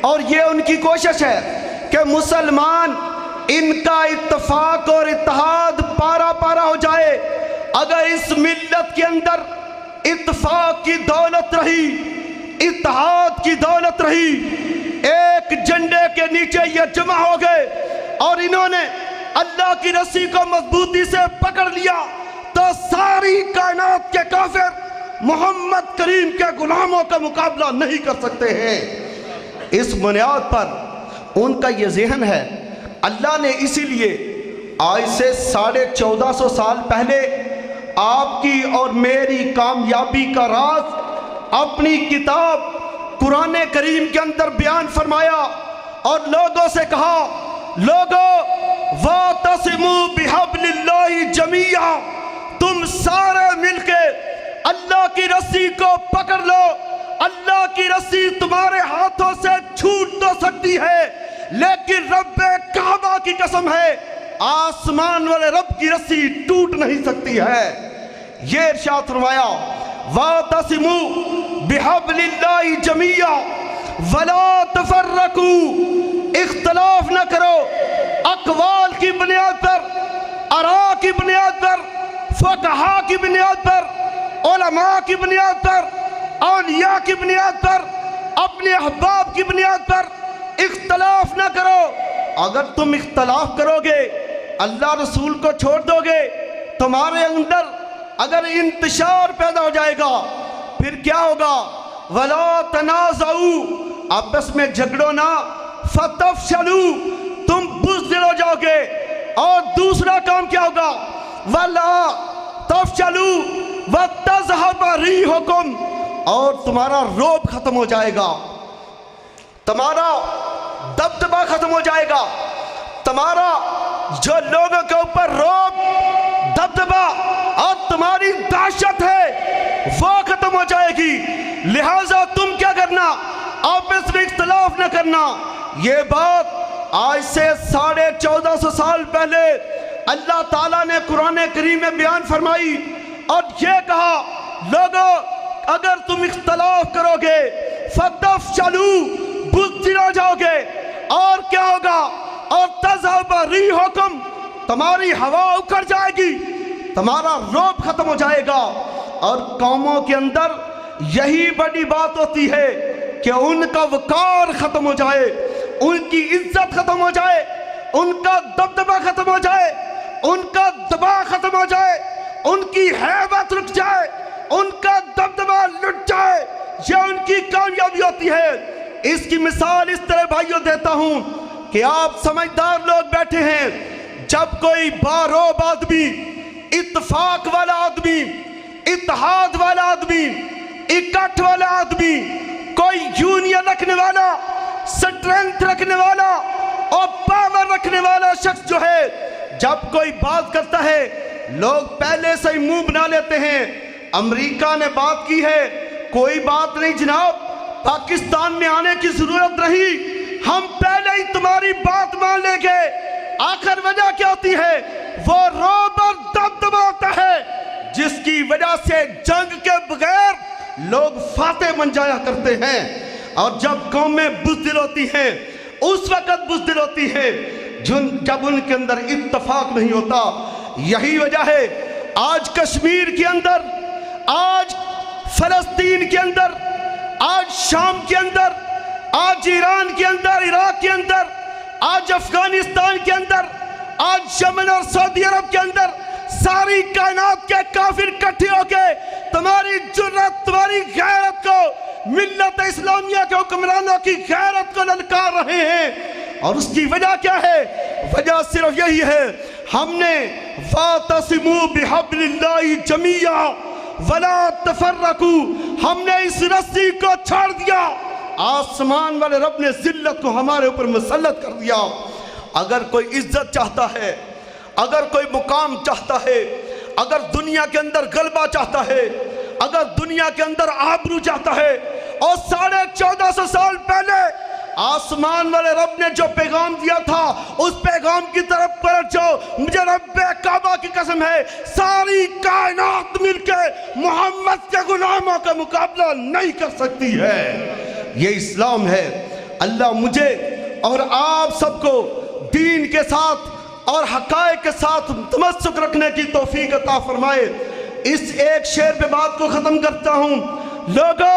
H: اور یہ ان کی کوشش ہے کہ مسلمان ان کا اتفاق اور اتحاد پارا پارا ہو جائے۔ اگر اس ملت کے اندر اتفاق کی دولت رہی
I: اتحاد کی دولت رہی. ایک جھنڈے کے نیچے یہ جمع ہو گئے اور انہوں نے اللہ کی رسی کو مضبوطی سے پکڑ لیا تو ساری کائنات کے کافر محمد کریم کے غلاموں کا مقابلہ نہیں کر سکتے ہیں. اس بنیاد پر ان کا یہ ذہن ہے. اللہ نے اسی لیے آج سے 1450 سال پہلے آپ کی اور میری کامیابی کا راز اپنی کتاب قرآن کریم کے اندر بیان فرمایا اور لوگوں سے کہا, لوگوں وَاعْتَصِمُوا بِحَبْلِ اللَّهِ جَمِيعًا, تم سارے مل کے اللہ کی رسی کو پکڑ لو. اللہ کی رسی تمہارے ہاتھوں سے چھوٹ تو سکتی ہے لیکن رب کعبہ کی قسم ہے آسمان والے رب کی رسی ٹوٹ نہیں سکتی ہے. یہ ارشاد فرمایا وَاعْتَصِمُوا بِحَبْلِ اللَّهِ جَمِيعًا وَلَا تَفَرَّقُوا, اختلاف نہ کرو اقوال کی بنیاد پر, آراء کی بنیاد پر, فقہاء کی بنیاد پر, علماء کی بنیاد پر, اولیاء کی بنیاد پر, اپنے احباب کی بنیاد پر اختلاف نہ کرو. اگر تم اختلاف کرو گے اللہ رسول کو چھوڑ دو گے, تمہارے اندر اگر انتشار پیدا ہو جائے گا پھر کیا ہوگا؟ وَلَا تَنَازَعُوا, آپس میں جھگڑو نہ, فَتَفْشَلُوا, تم بزدل ہو جاؤ گے. اور دوسرا کام کیا ہوگا؟ وَلَا تَفْشَلُوا وَتَذْهَبَ رِيحُكُمْ, اور تمہارا روب ختم ہو جائے گا, تمہارا دبدبہ ختم ہو جائے گا, تمہارا جو لوگوں کے اوپر روب, دبدبہ اور تمہاری دہشت ہے وہ ختم ہو جائے گی. لہٰذا تم کیا کرنا؟ آپس میں اختلاف نہ کرنا. یہ بات آج سے 1450 سال پہلے اللہ تعالیٰ نے قرآن کریم میں بیان فرمائی اور یہ کہا, لوگوں اگر تم اختلاف کرو گے فَتَفْشَلُوا, بزدل ہو جاؤ گے, اور کیا ہوگا؟ اور تَذْهَبَ رِيحُكُمْ, تمہاری ہوا اکھڑ جائے گی, تمہارا روب ختم ہو جائے گا. اور قوموں کے اندر یہی بڑی بات ہوتی ہے کہ ان کا وقار ختم ہو جائے, ان کی عزت ختم ہو جائے, ان کا دبدبہ ختم ہو جائے, ان کا دبا ختم ہو جائے, ان کی ہیبت رک جائے, ان کا دبدبہ لٹ جائے. یہ ان کی کامیابی ہوتی ہے. اس کی مثال اس طرح بھائیوں دیتا ہوں کہ آپ سمجھدار لوگ بیٹھے ہیں, جب کوئی باروب آدمی, اتفاق والا آدمی, اتحاد والا آدمی, اکٹھ والا آدمی, کوئی یونین رکھنے والا, سٹرینتھ رکھنے والا اور پاور رکھنے والا شخص جو ہے, جب کوئی بات کرتا ہے لوگ پہلے سے ہی منہ بنا لیتے ہیں. امریکہ نے بات کی ہے, کوئی بات نہیں جناب, پاکستان میں آنے کی ضرورت نہیں, ہم پہلے ہی تمہاری بات مان لیں گے. آخر وجہ کیا ہوتی ہے؟ وہ روب اور دبدبہ ہوتا ہے جس کی وجہ سے جنگ کے بغیر لوگ فاتح بن جایا کرتے ہیں. اور جب قومیں بزدل ہوتی ہیں اس وقت بزدل ہوتی ہیں جب ان کے اندر اتفاق نہیں ہوتا. یہی وجہ ہے آج کشمیر کے اندر, آج فلسطین کے اندر, آج شام کے اندر, آج ایران کے اندر, عراق کے اندر, آج افغانستان کے اندر, آج یمن اور سعودی عرب کے اندر ساری کائنات کے کافر اکٹھے ہو کے تمہاری جرات, تمہاری غیرت کو, ملت اسلامیہ کے حکمرانوں کی غیرت کو للکار رہے ہیں. اور اس کی وجہ کیا ہے؟ وجہ صرف یہی ہے, ہم نے وَاعْتَصِمُوا بِحَبْلِ اللَّهِ جَمِيعًا وَلَا تَفَرَّقُوا, ہم نے اس رسی کو چھوڑ دیا. آسمان والے رب نے ذلت کو ہمارے اوپر مسلط کر دیا. اگر کوئی عزت چاہتا ہے, اگر کوئی مقام چاہتا ہے, اگر دنیا کے اندر غلبہ چاہتا ہے, اگر دنیا کے اندر آبرو چاہتا ہے, اور 1450 سال پہلے آسمان والے رب نے جو پیغام دیا تھا اس پیغام کی طرف پلٹ جاؤ. مجھے رب کعبہ کی قسم ہے ساری کائنات مل کے محمد کے غلاموں کا مقابلہ نہیں کر سکتی ہے. یہ اسلام ہے. اللہ مجھے اور آپ سب کو دین کے ساتھ اور حقائق کے ساتھ تمسک رکھنے کی توفیق عطا فرمائے. اس ایک شعر پہ بات کو ختم کرتا ہوں. لوگوں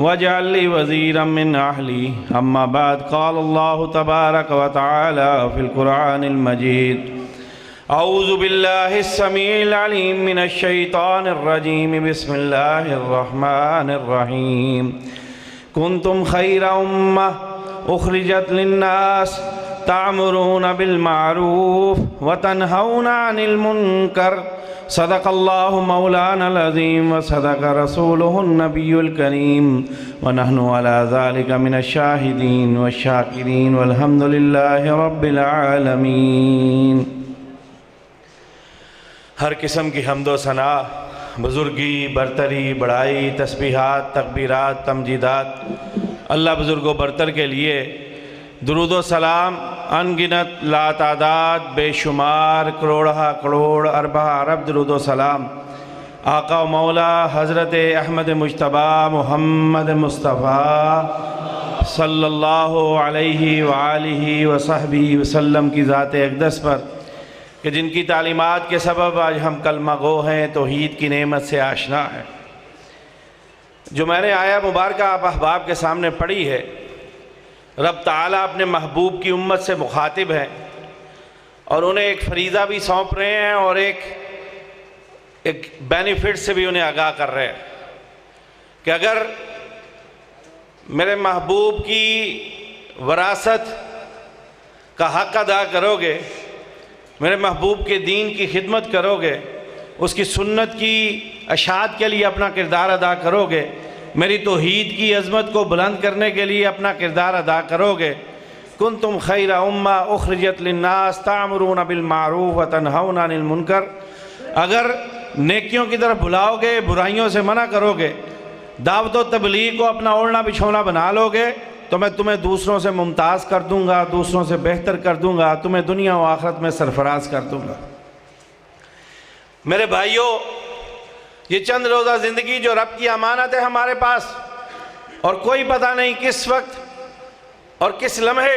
J: واجعل لي وزيرا من أهلي. أما بعد قال الله تبارك وتعالى في القرآن المجيد أعوذ بالله السميع العليم من الشيطان الرجيم بسم الله الرحمن الرحيم كنتم خير أمة أخرجت للناس تأمرون بالمعروف وتنهون عن المنكر صدق الله مولانا العظيم وصدق رسوله النبي الكريم ونحن على ذلك من الشاهدين والشاكرين والحمد لله رب العالمين.
D: ہر قسم کی حمد و ثنا، بزرگی، برتری، بڑائی، تسبیحات، تکبیرات، تمجیدات اللہ بزرگ و برتر کے لیے. درود و سلام ان گنت لا تعداد بے شمار کروڑہ کروڑ اربہ ارب درود و سلام آقا و مولا حضرت احمد مجتبیٰ محمد مصطفیٰ صلی اللہ علیہ وآلہ وصحبہ وسلم کی ذات اقدس پر، کہ جن کی تعلیمات کے سبب آج ہم کلمہ گو ہیں، توحید کی نعمت سے آشنا ہیں. جو میں نے آیہ مبارکہ آپ احباب کے سامنے پڑھی ہے، رب تعالیٰ اپنے محبوب کی امت سے مخاطب ہے اور انہیں ایک فریضہ بھی سونپ رہے ہیں اور ایک بینیفٹ سے بھی انہیں آگاہ کر رہے ہیں کہ اگر میرے محبوب کی وراثت کا حق ادا کرو گے، میرے محبوب کے دین کی خدمت کرو گے، اس کی سنت کی اشاعت کے لیے اپنا کردار ادا کرو گے، میری توحید کی عظمت کو بلند کرنے کے لیے اپنا کردار ادا کرو گے. کنتم خیر امہ اخرجت للناس تأمرون بالمعروف وتنہون عن المنکر. اگر نیکیوں کی طرف بلاؤ گے، برائیوں سے منع کرو گے، دعوت و تبلیغ کو اپنا اوڑھنا بچھونا بنا لو گے، تو میں تمہیں دوسروں سے ممتاز کر دوں گا، دوسروں سے بہتر کر دوں گا، تمہیں دنیا و آخرت میں سرفراز کر دوں گا. میرے بھائیوں، یہ چند روزہ زندگی جو رب کی امانت ہے ہمارے پاس، اور کوئی پتہ نہیں کس وقت اور کس لمحے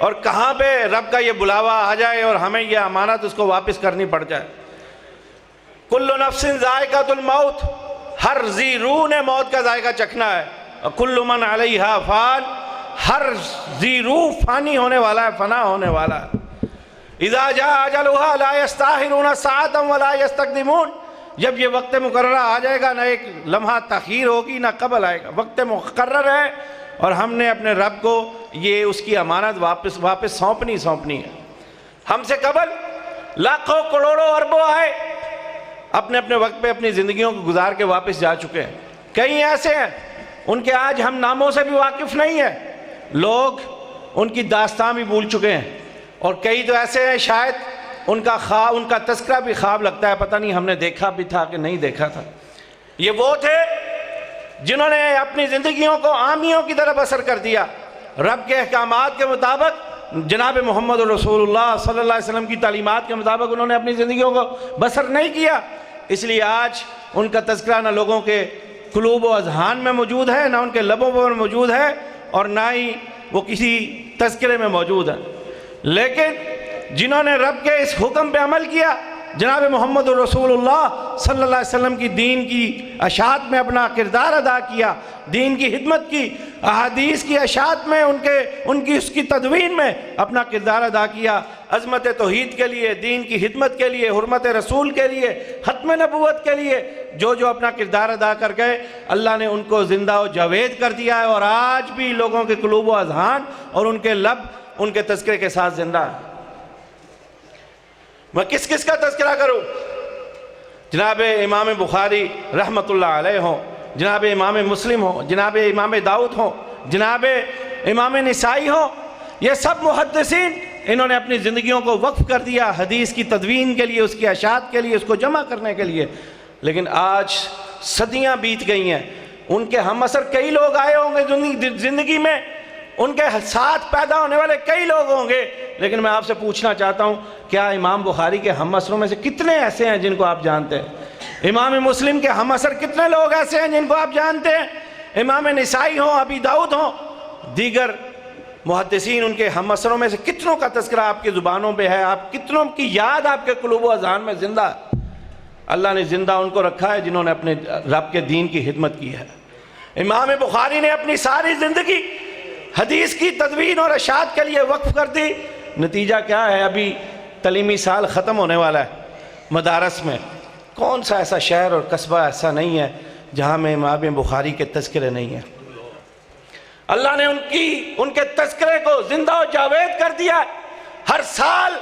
D: اور کہاں پہ رب کا یہ بلاوا آ جائے اور ہمیں یہ امانت اس کو واپس کرنی پڑ جائے. کل نفس ذائقۃ الموت، ہر ذی روح نے موت کا ذائقہ چکھنا ہے. کل من علیہا فان، ہر ذی روح فانی ہونے والا ہے، فنا ہونے والا ہے. اذا جاء اجلها لا يستاخرون ساعة ولا يستقدمون. جب یہ وقت مقررہ آ جائے گا، نہ ایک لمحہ تاخیر ہوگی نہ قبل آئے گا. وقت مقرر ہے اور ہم نے اپنے رب کو یہ اس کی امانت واپس سونپنی ہے. ہم سے قبل لاکھوں کروڑوں اربوں آئے، اپنے اپنے وقت پہ اپنی زندگیوں کو گزار کے واپس جا چکے ہیں. کئی ایسے ہیں ان کے آج ہم ناموں سے بھی واقف نہیں ہیں، لوگ ان کی داستان بھی بھول چکے ہیں. اور کئی تو ایسے ہیں شاید ان کا تذکرہ بھی خواب لگتا ہے، پتہ نہیں ہم نے دیکھا بھی تھا کہ نہیں دیکھا تھا. یہ وہ تھے جنہوں نے اپنی زندگیوں کو عامیوں کی طرف بسر کر دیا، رب کے احکامات کے مطابق، جناب محمد رسول اللہ صلی اللہ علیہ وسلم کی تعلیمات کے مطابق انہوں نے اپنی زندگیوں کو بسر نہیں کیا. اس لیے آج ان کا تذکرہ نہ لوگوں کے قلوب و اذہان میں موجود ہے، نہ ان کے لبوں پر موجود ہے، اور نہ ہی وہ کسی تذکرے میں موجود ہے. لیکن جنہوں نے رب کے اس حکم پہ عمل کیا، جناب محمد رسول اللہ صلی اللہ علیہ وسلم کی دین کی اشاعت میں اپنا کردار ادا کیا، دین کی خدمت کی، احادیث کی اشاعت میں ان کی اس کی تدوین میں اپنا کردار ادا کیا، عظمت توحید کے لیے، دین کی خدمت کے لیے، حرمت رسول کے لیے، ختم نبوت کے لیے جو اپنا کردار ادا کر گئے، اللہ نے ان کو زندہ و جاوید کر دیا ہے. اور آج بھی لوگوں کے قلوب و اذہان اور ان کے لب ان کے تذکرے کے ساتھ زندہ ہے. میں کس کس کا تذکرہ کروں؟ جناب امام بخاری رحمۃ اللہ علیہ ہوں، جناب امام مسلم ہوں، جناب امام داؤد ہوں، جناب امام نسائی ہوں، یہ سب محدثین انہوں نے اپنی زندگیوں کو وقف کر دیا حدیث کی تدوین کے لیے، اس کی اشاعت کے لیے، اس کو جمع کرنے کے لیے. لیکن آج صدیاں بیت گئی ہیں، ان کے ہم اثر کئی لوگ آئے ہوں گے زندگی میں، ان کے ساتھ پیدا ہونے والے کئی لوگ ہوں گے، لیکن میں آپ سے پوچھنا چاہتا ہوں، کیا امام بخاری کے ہم اثروں میں سے کتنے ایسے ہیں جن کو آپ جانتے ہیں؟ امام مسلم کے ہم اثر کتنے لوگ ایسے ہیں جن کو آپ جانتے ہیں؟ امام نسائی ہوں، ابی داؤد ہوں، دیگر محدثین، ان کے ہم اثروں میں سے کتنوں کا تذکرہ آپ کی زبانوں پہ ہے؟ آپ کتنوں کی یاد آپ کے قلوب و اذہان میں زندہ ہے؟ اللہ نے زندہ ان کو رکھا ہے جنہوں نے اپنے رب کے دین کی خدمت کی ہے.
J: امام بخاری نے اپنی ساری زندگی حدیث کی تدوین اور اشاعت کے لیے وقف کر دی. نتیجہ کیا ہے؟ ابھی تعلیمی سال ختم ہونے والا ہے. مدارس میں کون سا ایسا شہر اور قصبہ ایسا نہیں ہے جہاں میں امام بخاری کے تذکرے نہیں ہیں. اللہ نے ان کے تذکرے کو زندہ و جاوید کر دیا ہے. ہر سال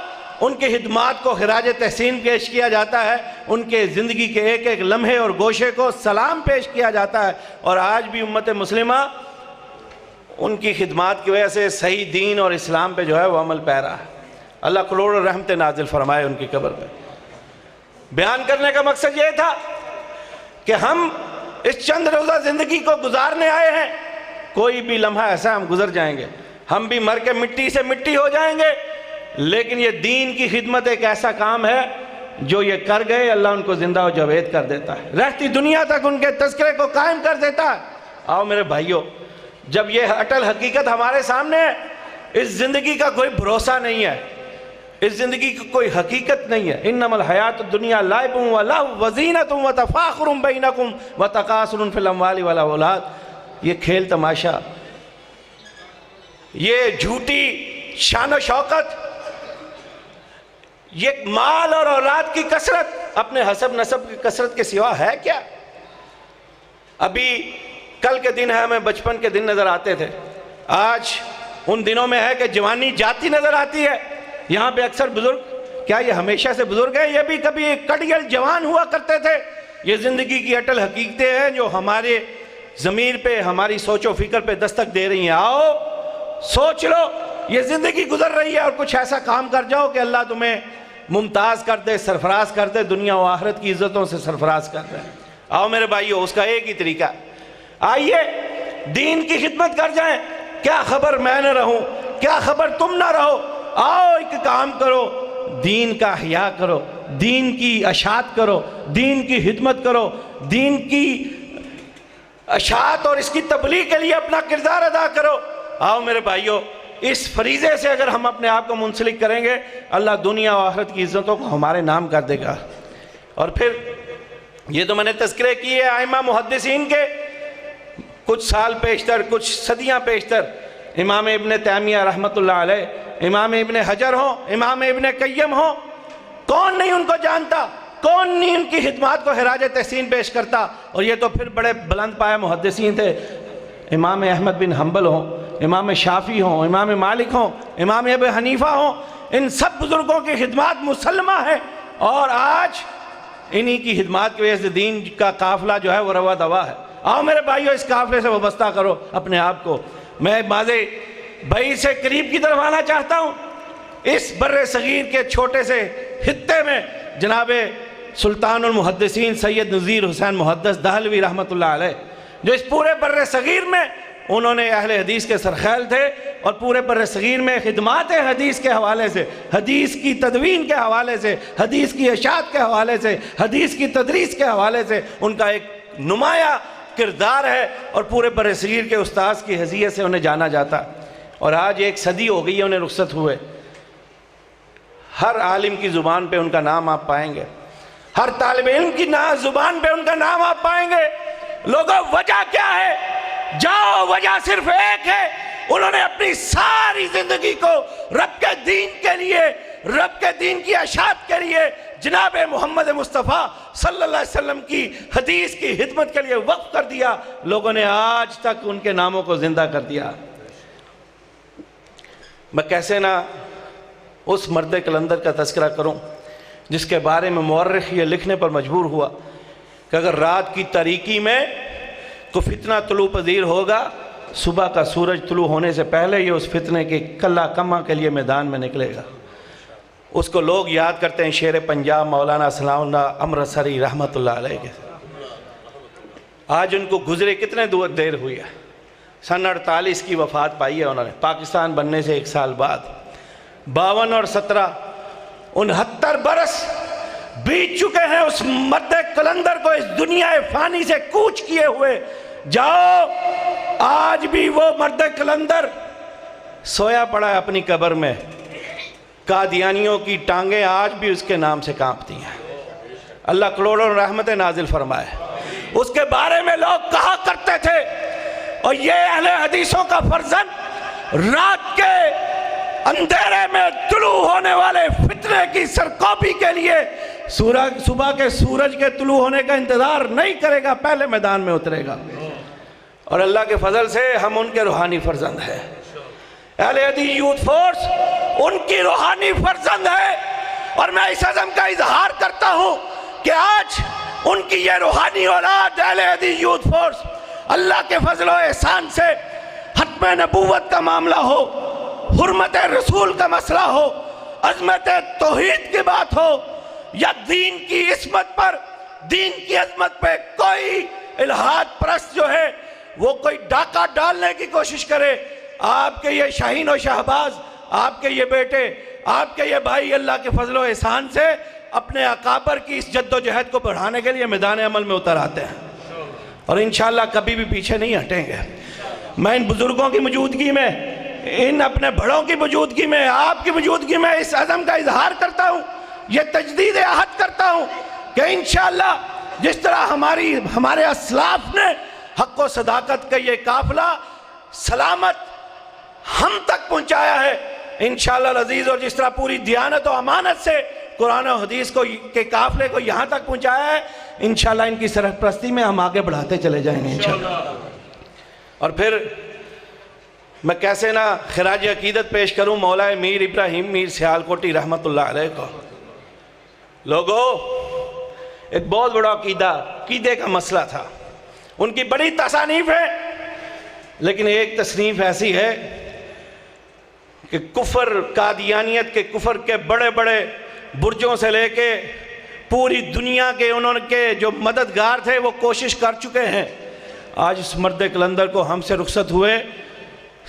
J: ان کی خدمات کو خراج تحسین پیش کیا جاتا ہے. ان کے زندگی کے ایک ایک لمحے اور گوشے کو سلام پیش کیا جاتا ہے. اور آج بھی امت مسلمہ ان کی خدمات کی وجہ سے صحیح دین اور اسلام پہ جو ہے وہ عمل پیرا ہے. اللہ کروڑ رحمت نازل فرمائے ان کی قبر پہ. بیان کرنے کا مقصد یہ تھا کہ ہم اس چند روزہ زندگی کو گزارنے آئے ہیں. کوئی بھی لمحہ ایسا ہم گزر جائیں گے, ہم بھی مر کے مٹی سے مٹی ہو جائیں گے, لیکن یہ دین کی خدمت ایک ایسا کام ہے جو یہ کر گئے اللہ ان کو زندہ و جاوید کر دیتا ہے, رہتی دنیا تک ان کے تذکرے کو قائم کر دیتا ہے. آؤ میرے بھائیوں, جب یہ اٹل حقیقت ہمارے سامنے ہے, اس زندگی کا کوئی بھروسہ نہیں ہے, اس زندگی کی کوئی حقیقت نہیں ہے. انما الحیات الدنیا لعب و لہو و زینۃ و تفاخر بینکم و تکاثر فی الاموال والاولاد. یہ کھیل تماشا, یہ جھوٹی شان و شوکت, یہ مال اور اولاد کی کثرت اپنے حسب نسب کی کثرت کے سوا ہے کیا؟ ابھی کل کے دن ہے, ہمیں بچپن کے دن نظر آتے تھے. آج ان دنوں میں ہے کہ جوانی جاتی نظر آتی ہے. یہاں پہ اکثر بزرگ, کیا یہ ہمیشہ سے بزرگ ہیں؟ یہ بھی کبھی کڑیل جوان ہوا کرتے تھے. یہ زندگی کی اٹل حقیقتیں ہیں جو ہمارے ضمیر پہ, ہماری سوچ و فکر پہ دستک دے رہی ہیں. آؤ سوچ لو, یہ زندگی گزر رہی ہے اور کچھ ایسا کام کر جاؤ کہ اللہ تمہیں ممتاز کر دے, سرفراز کر دے, دنیا و آخرت کی عزتوں سے سرفراز کر دے. آؤ میرے بھائیو, اس کا ایک ہی طریقہ, آئیے دین کی خدمت کر جائیں. کیا خبر میں نہ رہوں, کیا خبر تم نہ رہو. آؤ ایک کام کرو, دین کا احیاء کرو, دین کی اشاعت کرو, دین کی خدمت کرو, دین کی اشاعت اور اس کی تبلیغ کے لیے اپنا کردار ادا کرو. آؤ میرے بھائیو, اس فریضے سے اگر ہم اپنے آپ کو منسلک کریں گے, اللہ دنیا و آخرت کی عزتوں کو ہمارے نام کر دے گا. اور پھر یہ تو میں نے تذکرے کیے ائمہ محدثین کے, کچھ سال پیشتر, کچھ صدیاں پیشتر, امام ابن تیمیہ رحمۃ اللہ علیہ, امام ابن حجر ہوں, امام ابن قیم ہوں, کون نہیں ان کو جانتا, کون نہیں ان کی خدمات کو خراج تحسین پیش کرتا. اور یہ تو پھر بڑے بلند پایہ محدثین تھے. امام احمد بن حنبل ہوں, امام شافعی ہوں, امام مالک ہوں, امام ابو حنیفہ ہوں, ان سب بزرگوں کی خدمات مسلمہ ہیں. اور آج انہی کی خدمات کی وجہ سے دین کا قافلہ جو ہے وہ روا دوا ہے. آؤ میرے بھائیو, اس قافلے سے وابستہ کرو اپنے آپ کو. میں ماضی بھائی سے قریب کی طرف آنا چاہتا ہوں. اس بر صغیر کے چھوٹے سے خطے میں جناب سلطان المحدثین سید نذیر حسین محدث دہلوی رحمۃ اللہ علیہ, جو اس پورے بر صغیر میں انہوں نے اہل حدیث کے سرخیل تھے, اور پورے بر صغیر میں خدمات حدیث کے حوالے سے, حدیث کی تدوین کے حوالے سے, حدیث کی اشاعت کے حوالے سے, حدیث کی تدریس کے حوالے سے ان کا ایک نمایاں کردار ہے, اور پورے بر صغیر کے استاذ کی حیثیت سے انہیں جانا جاتا. اور آج ایک صدی ہو گئی ہے انہیں رخصت ہوئے. ہر عالم کی زبان پہ ان کا نام آپ پائیں گے, ہر طالب علم کی زبان پہ ان کا نام آپ پائیں گے. لوگوں وجہ کیا ہے؟ جاؤ, وجہ صرف ایک ہے, انہوں نے اپنی ساری زندگی کو رب کے دین کے لیے, رب کے دین کی اشاعت کے لیے, جناب محمد مصطفیٰ صلی اللہ علیہ وسلم کی حدیث کی خدمت کے لیے وقف کر دیا. لوگوں نے آج تک ان کے ناموں کو زندہ کر دیا. میں کیسے نہ اس مرد کلندر کا تذکرہ کروں جس کے بارے میں مورخ یہ لکھنے پر مجبور ہوا کہ اگر رات کی تاریکی میں کوئی فتنہ طلوع پذیر ہوگا, صبح کا سورج طلوع ہونے سے پہلے یہ اس فتنے کے کلہ کما کے لیے میدان میں نکلے گا. اس کو لوگ یاد کرتے ہیں شیر پنجاب مولانا سلام اللہ امرتسری رحمۃ اللہ علیہ کے. آج ان کو گزرے کتنے دیر ہوئی ہے, سن 48 کی وفات پائی ہے انہوں نے, پاکستان بننے سے 1 سال بعد. 52 اور 17 69 برس بیت چکے ہیں اس مرد کلندر کو اس دنیا فانی سے کوچ کیے ہوئے. جاؤ, آج بھی وہ مرد کلندر سویا پڑا ہے اپنی قبر میں. قادیانیوں کی ٹانگیں آج بھی اس کے نام سے کانپتی ہیں. اللہ کروڑوں رحمتیں نازل فرمائے. اس کے بارے میں لوگ کہا کرتے تھے اور یہ اہل حدیثوں کا فرزند رات کے اندھیرے میں طلوع ہونے والے فتنے کی سرکوبی کے لیے صبح کے سورج کے طلوع ہونے کا انتظار نہیں کرے گا، پہلے میدان میں اترے گا. اور اللہ کے فضل سے ہم ان کے روحانی فرزند ہیں. اہل حدیث یوتھ فورس ان کی روحانی فرزند ہے، اور میں اس عزم کا اظہار کرتا ہوں کہ آج ان کی یہ روحانی اولاد اہل حدیث یوتھ فورس اللہ کے فضل و احسان سے ختم نبوت کا معاملہ ہو، حرمت رسول کا مسئلہ ہو، عظمت توحید کی بات ہو، یا دین کی عصمت پر، دین کی عظمت پہ کوئی الہاد پرست جو ہے وہ کوئی ڈاکہ ڈالنے کی کوشش کرے، آپ کے یہ شاہین و شہباز، آپ کے یہ بیٹے، آپ کے یہ بھائی اللہ کے فضل و احسان سے اپنے اکابر کی اس جد و جہد کو بڑھانے کے لیے میدان عمل میں اتر آتے ہیں، اور انشاءاللہ کبھی بھی پیچھے نہیں ہٹیں گے. میں ان بزرگوں کی موجودگی میں، ان اپنے بڑوں کی موجودگی میں، آپ کی موجودگی میں اس عزم کا اظہار کرتا ہوں، یہ تجدید عہد کرتا ہوں کہ انشاءاللہ جس طرح ہمارے اسلاف نے حق و صداقت کا یہ قافلہ سلامت ہم تک پہنچایا ہے انشاءاللہ العزیز، اور جس طرح پوری دیانت و امانت سے قرآن و حدیث کے قافلے کو یہاں تک پہنچایا ہے، انشاءاللہ ان کی سرپرستی میں ہم آگے بڑھاتے چلے جائیں گے انشاءاللہ. اور پھر میں کیسے نہ خراج عقیدت پیش کروں مولا میر ابراہیم میر سیالکوٹی رحمت اللہ علیہ کو. لوگوں، ایک بہت بڑا عقیدے کا مسئلہ تھا، ان کی بڑی تصانیف ہے، لیکن ایک تصنیف ایسی ہے کہ کفر قادیانیت کے کفر کے بڑے بڑے برجوں سے لے کے پوری دنیا کے انہوں کے جو مددگار تھے وہ کوشش کر چکے ہیں. آج اس مرد کلندر کو ہم سے رخصت ہوئے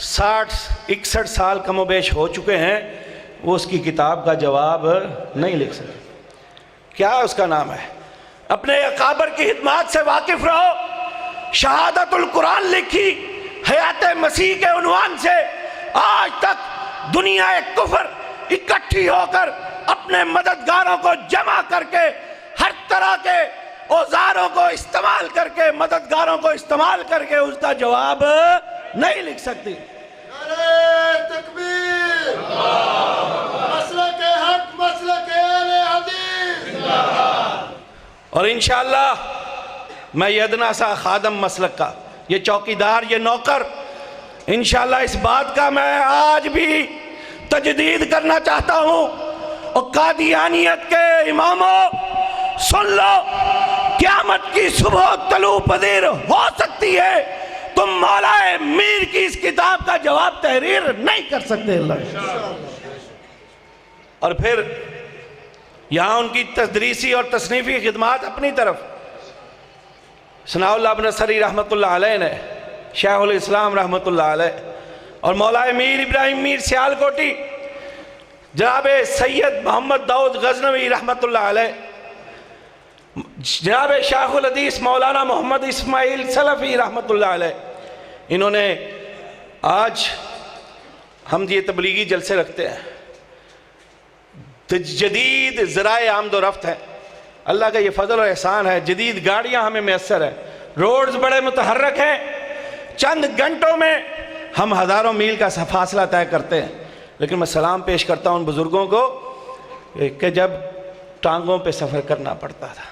J: 60-61 سال کم و بیش ہو چکے ہیں، وہ اس کی کتاب کا جواب نہیں لکھ سکے. کیا اس کا نام ہے؟ اپنے اکابر کی خدمات سے واقف رہو. شہادت القرآن لکھی حیات مسیح کے عنوان سے، آج تک دنیا کفر اکٹھی ہو کر اپنے مددگاروں کو جمع کر کے ہر طرح کے اوزاروں کو استعمال کر کے مددگاروں کو استعمال کر کے اس کا جواب نہیں لکھ سکتی.
K: نعرہ تکبیر، مسلک حق، مسلک اہل حدیث.
J: اور انشاءاللہ میں یہ ادنا سا خادم مسلک کا، یہ چوکیدار، یہ نوکر، انشاءاللہ اس بات کا میں آج بھی تجدید کرنا چاہتا ہوں. اور قادیانیت کے اماموں سن لو، قیامت کی صبح طلوع پذیر ہو سکتی ہے، تم مولا میر کی اس کتاب کا جواب تحریر نہیں کر سکتے. اللہ. اور پھر یہاں ان کی تدریسی اور تصنیفی خدمات اپنی طرف ثناء اللہ بن نصری رحمت اللہ علیہ نے، شیخ الاسلام رحمت اللہ علیہ، اور مولا میر ابراہیم میر سیالکوٹی، جناب سید محمد داؤد غزنوی رحمت اللہ علیہ، جناب شیخ الحدیث مولانا محمد اسماعیل سلفی رحمت اللہ علیہ، انہوں نے آج ہم یہ تبلیغی جلسے رکھتے ہیں، جدید ذرائع آمد و رفت ہے، اللہ کا یہ فضل و احسان ہے، جدید گاڑیاں ہمیں میسر ہیں، روڈز بڑے متحرک ہیں، چند گھنٹوں میں ہم ہزاروں میل کا فاصلہ طے کرتے ہیں. لیکن میں سلام پیش کرتا ہوں ان بزرگوں کو کہ جب ٹانگوں پہ سفر کرنا پڑتا تھا،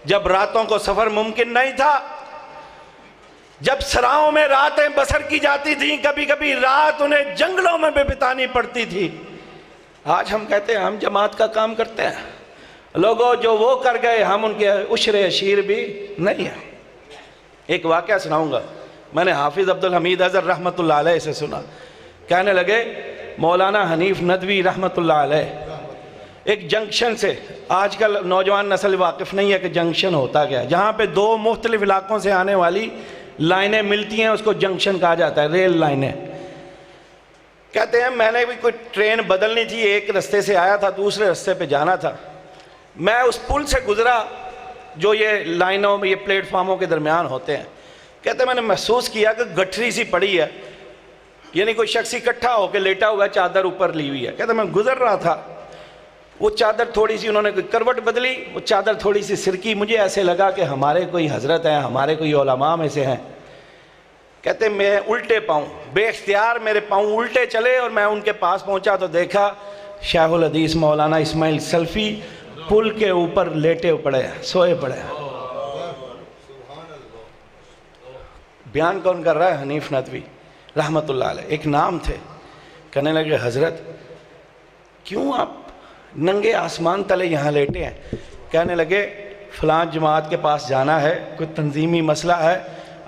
J: جب راتوں کو سفر ممکن نہیں تھا، جب سراؤں میں راتیں بسر کی جاتی تھیں، کبھی کبھی رات انہیں جنگلوں میں بھی بتانی پڑتی تھی. آج ہم کہتے ہیں ہم جماعت کا کام کرتے ہیں. لوگوں جو وہ کر گئے ہم ان کے عشر اشیر بھی نہیں ہیں. ایک واقعہ سناؤں گا، میں نے حافظ عبدالحمید اظہر رحمت اللہ علیہ سے سنا. کہنے لگے مولانا حنیف ندوی رحمت اللہ علیہ ایک جنکشن سے، آج کل نوجوان نسل واقف نہیں ہے کہ جنکشن ہوتا کیا، جہاں پہ دو مختلف علاقوں سے آنے والی لائنیں ملتی ہیں اس کو جنکشن کہا جاتا ہے، ریل لائنیں. کہتے ہیں میں نے بھی کوئی ٹرین بدلنی تھی، ایک رستے سے آیا تھا دوسرے رستے پہ جانا تھا، میں اس پل سے گزرا جو یہ لائنوں میں یہ پلیٹ فارموں کے درمیان ہوتے ہیں. کہتے ہیں میں نے محسوس کیا کہ گٹھری سی پڑی ہے، یعنی کوئی شخص اکٹھا ہو کے لیٹا ہوا ہے، چادر اوپر لی ہوئی ہے. کہتے ہیں میں گزر رہا تھا، وہ چادر تھوڑی سی انہوں نے کوئی کروٹ بدلی، وہ چادر تھوڑی سی سرکی، مجھے ایسے لگا کہ ہمارے کوئی حضرت ہیں، ہمارے کوئی علماء میں سے ہیں. کہتے میں الٹے پاؤں، بے اختیار میرے پاؤں الٹے چلے اور میں ان کے پاس پہنچا تو دیکھا شیخ الحدیث مولانا اسماعیل سلفی پل کے اوپر لیٹے پڑے ہیں، سوئے پڑے ہیں۔ بیان کون کر رہا ہے؟ حنیف ندوی رحمت اللہ علیہ۔ ایک نام تھے، کہنے لگے حضرت کیوں آپ ننگے آسمان تلے یہاں لیٹے ہیں؟ کہنے لگے فلاں جماعت کے پاس جانا ہے، کوئی تنظیمی مسئلہ ہے،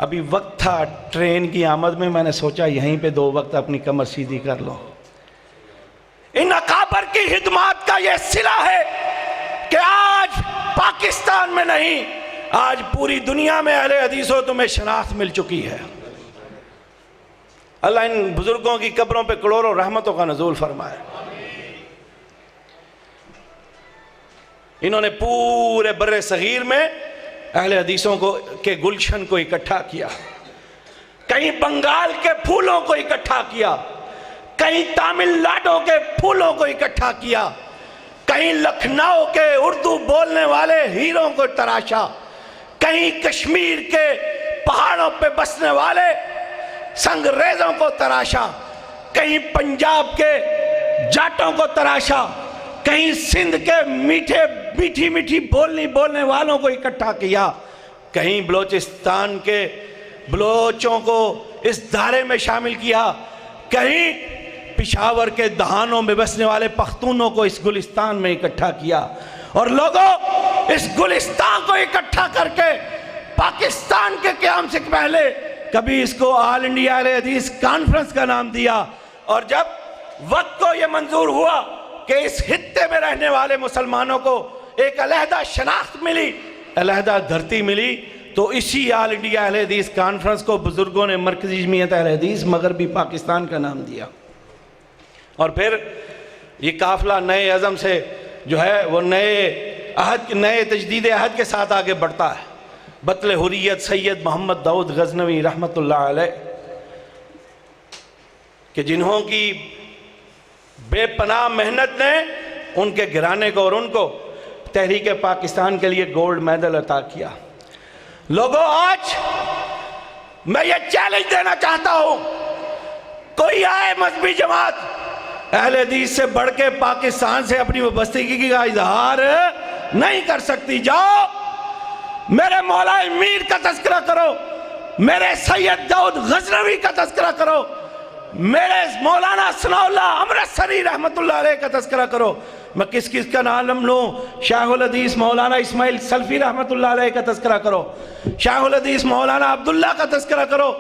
J: ابھی وقت تھا ٹرین کی آمد میں نے سوچا یہیں پہ 2 وقت اپنی کمر سیدھی کر لو۔ ان اکابر کی خدمات کا یہ صلہ ہے کہ آج پاکستان میں نہیں، آج پوری دنیا میں اہل حدیث و تمہیں شناخت مل چکی ہے۔ اللہ ان بزرگوں کی قبروں پہ کروڑوں رحمتوں کا نزول فرمائے۔ انہوں نے پورے بر صغیر میں اہل حدیثوں کے گلشن کو اکٹھا کیا، کہیں بنگال کے پھولوں کو اکٹھا کیا، کہیں تامل ناڈو کے پھولوں کو اکٹھا کیا، کہیں لکھنؤ کے اردو بولنے والے ہیروں کو تراشا، کہیں کشمیر کے پہاڑوں پہ بسنے والے سنگریزوں کو تراشا، کہیں پنجاب کے جاٹوں کو تراشا، کہیں سندھ کے میٹھی میٹھی بولنے والوں کو اکٹھا کیا، کہیں بلوچستان کے بلوچوں کو اس دھارے میں شامل کیا، کہیں پشاور کے دہانوں میں بسنے والے پختونوں کو اس گلستان میں اکٹھا کیا۔ اور لوگوں اس گلستان کو اکٹھا کر کے پاکستان کے قیام سے پہلے کبھی اس کو آل انڈیا اہل حدیث کانفرنس کا نام دیا، اور جب وقت کو یہ منظور ہوا کہ اس خطے میں رہنے والے مسلمانوں کو ایک علیحدہ شناخت ملی، علیحدہ دھرتی ملی، تو اسی آل انڈیا اہل حدیث کانفرنس کو بزرگوں نے مرکزی جمعیت اہل حدیث مغربی پاکستان کا نام دیا۔ اور پھر یہ قافلہ نئے عزم سے جو ہے وہ نئے تجدید عہد کے ساتھ آگے بڑھتا ہے۔ بطل حریت سید محمد داؤد غزنوی رحمت اللہ علیہ، کہ جنہوں کی بے پناہ محنت نے ان کے گھرانے کو اور ان کو تحریک پاکستان کے لیے گولڈ میڈل عطا کیا۔ لوگوں آج میں یہ چیلنج دینا چاہتا ہوں، کوئی آئے مذہبی جماعت اہل حدیث سے بڑھ کے پاکستان سے اپنی وابستگی کا اظہار نہیں کر سکتی۔ جاؤ میرے مولا امیر کا تذکرہ کرو، میرے سید داؤد غزنوی کا تذکرہ کرو، میرے مولانا ثناء اللہ امرتسری رحمت اللہ علیہ کا تذکرہ کرو۔ میں کس کا نام لوں؟ شیخ الحدیث مولانا اسماعیل سلفی رحمت اللہ علیہ کا تذکرہ کرو، شیخ الحدیث مولانا عبداللہ کا تذکرہ کرو،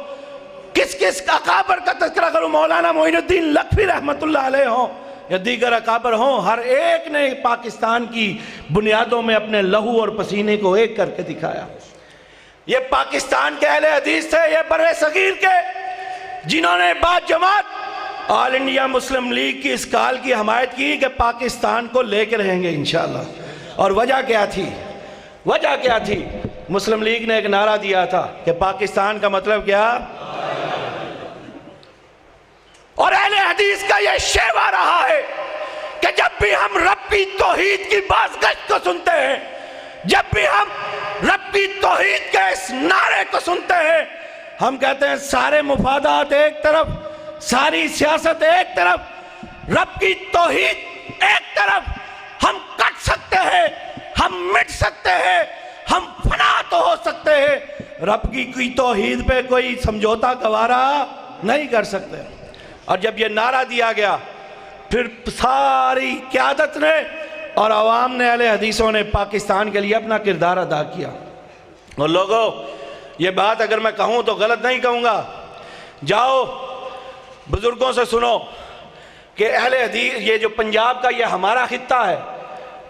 J: کس اکابر کا تذکرہ کرو، مولانا معین الدین لکھوی رحمت اللہ علیہ ہوں یا دیگر اکابر ہوں، ہر ایک نے پاکستان کی بنیادوں میں اپنے لہو اور پسینے کو ایک کر کے دکھایا۔ یہ پاکستان کے اہل حدیث تھے، یہ بر صغیر کے، جنہوں نے بعد جماعت آل انڈیا مسلم لیگ کی اس کال کی حمایت کی کہ پاکستان کو لے کے رہیں گے انشاءاللہ۔ اور وجہ کیا تھی؟ وجہ کیا تھی؟ مسلم لیگ نے ایک نعرہ دیا تھا کہ پاکستان کا مطلب کیا؟ اور اہل حدیث کا یہ شیوہ رہا ہے کہ جب بھی ہم رب کی توحید کی بازگشت کو سنتے ہیں، جب بھی ہم رب کی توحید کے اس نعرے کو سنتے ہیں، ہم کہتے ہیں سارے مفادات ایک طرف، ساری سیاست ایک طرف، رب کی توحید ایک طرف، ہم کٹ سکتے ہیں، ہم مٹ سکتے ہیں، ہم فنا تو ہو سکتے ہیں، رب کی توحید پہ کوئی سمجھوتا گوارا نہیں کر سکتے۔ اور جب یہ نعرہ دیا گیا، پھر ساری قیادت نے اور عوام نے اہل حدیثوں نے پاکستان کے لیے اپنا کردار ادا کیا۔ اور لوگوں یہ بات اگر میں کہوں تو غلط نہیں کہوں گا، جاؤ بزرگوں سے سنو کہ اہل حدیث، یہ جو پنجاب کا یہ ہمارا خطہ ہے،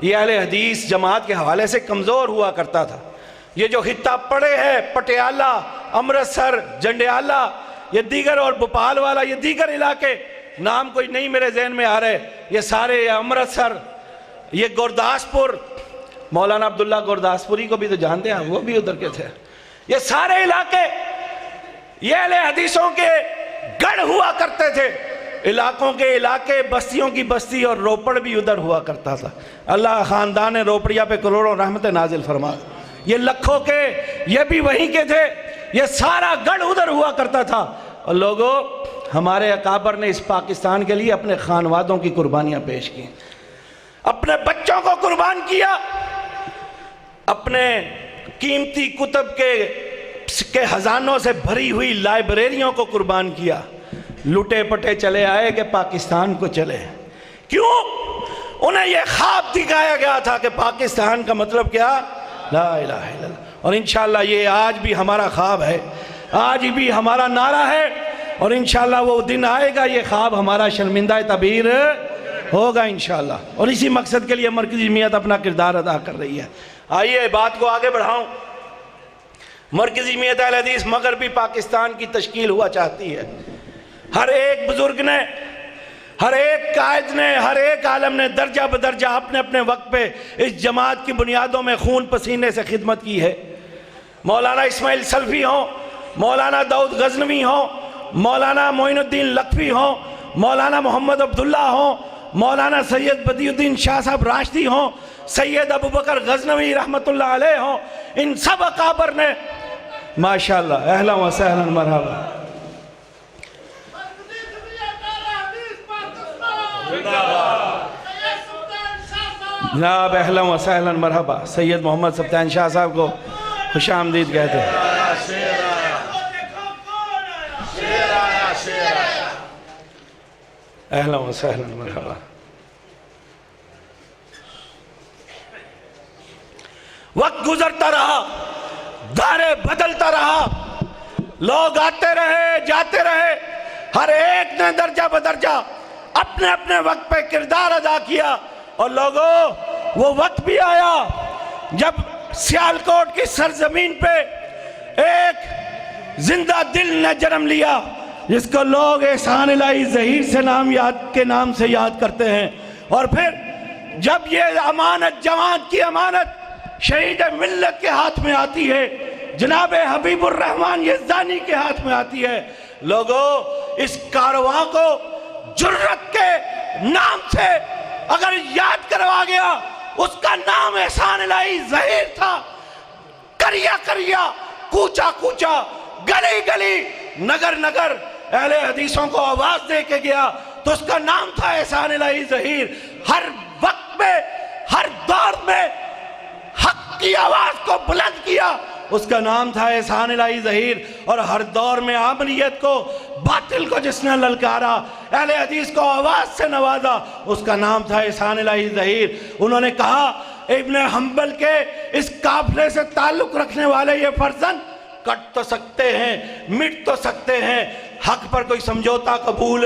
J: یہ اہل حدیث جماعت کے حوالے سے کمزور ہوا کرتا تھا۔ یہ جو خطہ پڑے ہے پٹیالہ، امرتسر، جنڈیالہ، یہ دیگر اور بھوپال والا، یہ دیگر علاقے، نام کوئی نہیں میرے ذہن میں آ رہے، یہ سارے، امرتسر، یہ گورداسپور، مولانا عبداللہ گورداسپوری کو بھی تو جانتے ہیں، وہ بھی ادھر کے تھے، یہ سارے علاقے یہ اہل حدیثوں کے گڑھ ہوا کرتے تھے، علاقوں کے علاقے، بستیوں کی بستی، اور روپڑ بھی ادھر ہوا کرتا تھا۔ اللہ خاندان روپڑیا پہ کروڑوں رحمت نازل فرما۔ یہ لکھوں کے، یہ بھی وہیں کے تھے، یہ سارا گڑھ ادھر ہوا کرتا تھا. اور لوگوں، ہمارے اکابر نے اس پاکستان کے لیے اپنے خانوادوں کی قربانیاں پیش کی، اپنے بچوں کو قربان کیا، اپنے قیمتی کتب کے خزانوں سے بھری ہوئی لائبریریوں کو قربان کیا. لٹے پٹے چلے آئے کہ پاکستان کو چلے. کیوں؟ انہیں یہ خواب دکھایا گیا تھا کہ پاکستان کا مطلب کیا؟ لا الہ الا اللہ. اور انشاءاللہ یہ آج بھی ہمارا خواب ہے، آج بھی ہمارا نعرہ ہے، اور انشاءاللہ وہ دن آئے گا یہ خواب ہمارا شرمندہ تعبیر ہوگا انشاءاللہ. اور اسی مقصد کے لیے مرکزی جمعیت اپنا کردار ادا کر رہی ہے. آئیے بات کو آگے بڑھاؤں. مرکزی جمعیت اہل حدیث مغربی پاکستان کی تشکیل ہوا چاہتی ہے. ہر ایک بزرگ نے، ہر ایک قائد نے، ہر ایک عالم نے درجہ بدرجہ اپنے اپنے وقت پہ اس جماعت کی بنیادوں میں خون پسینے سے خدمت کی ہے. مولانا اسماعیل سلفی ہوں، مولانا داؤد غزنوی ہوں، مولانا معین الدین لکھوی ہوں، مولانا محمد عبداللہ ہوں، مولانا سید بدیع الدین شاہ صاحب راشدی ہوں، سید ابوبکر غزنوی رحمۃ اللہ علیہ ہوں، ان سب اکابر نے ماشاءاللہ اہلا و سہلا مرحبا. جناب اہلا و سہلا مرحبا. سید محمد سبطین شاہ صاحب کو خوش آمدید کہتے ہیں. اہلا و سہلا مرحبا. وقت گزرتا رہا، دارے بدلتا رہا، لوگ آتے رہے جاتے رہے، ہر ایک نے درجہ بدرجہ اپنے اپنے وقت پہ کردار ادا کیا. اور لوگوں، وہ وقت بھی آیا جب سیالکوٹ کی سرزمین پہ ایک زندہ دل نے جنم لیا جس کو لوگ احسان الہی ظہیر سے نام سے یاد کرتے ہیں. اور پھر جب یہ امانت، جماعت کی امانت شہید ملت کے ہاتھ میں آتی ہے، جناب حبیب الرحمن یزدانی کے ہاتھ میں آتی ہے، لوگوں اس کارواں کو جرت کے نام سے اگر یاد کروا گیا، اس کا نام احسان الہی ظہیر تھا. کریا کریا، کوچا کوچا، گلی گلی، نگر نگر اہل حدیثوں کو آواز دے کے گیا تو اس کا نام تھا احسان الہی ظہیر. ہر وقت میں، ہر دور میں حق کی آواز کو بلند کیا، اس کا نام تھا احسان الہی ظہیر. اور ہر دور میں عاملیت کو، باطل کو جس نے للکارا، اہل حدیث کو آواز سے نوازا، اس کا نام تھا احسان الہی ظہیر. انہوں نے کہا ابن حنبل کے اس قافلے سے تعلق رکھنے والے یہ فرزند کٹ تو سکتے ہیں، مٹ تو سکتے ہیں، حق پر کوئی سمجھوتا قبول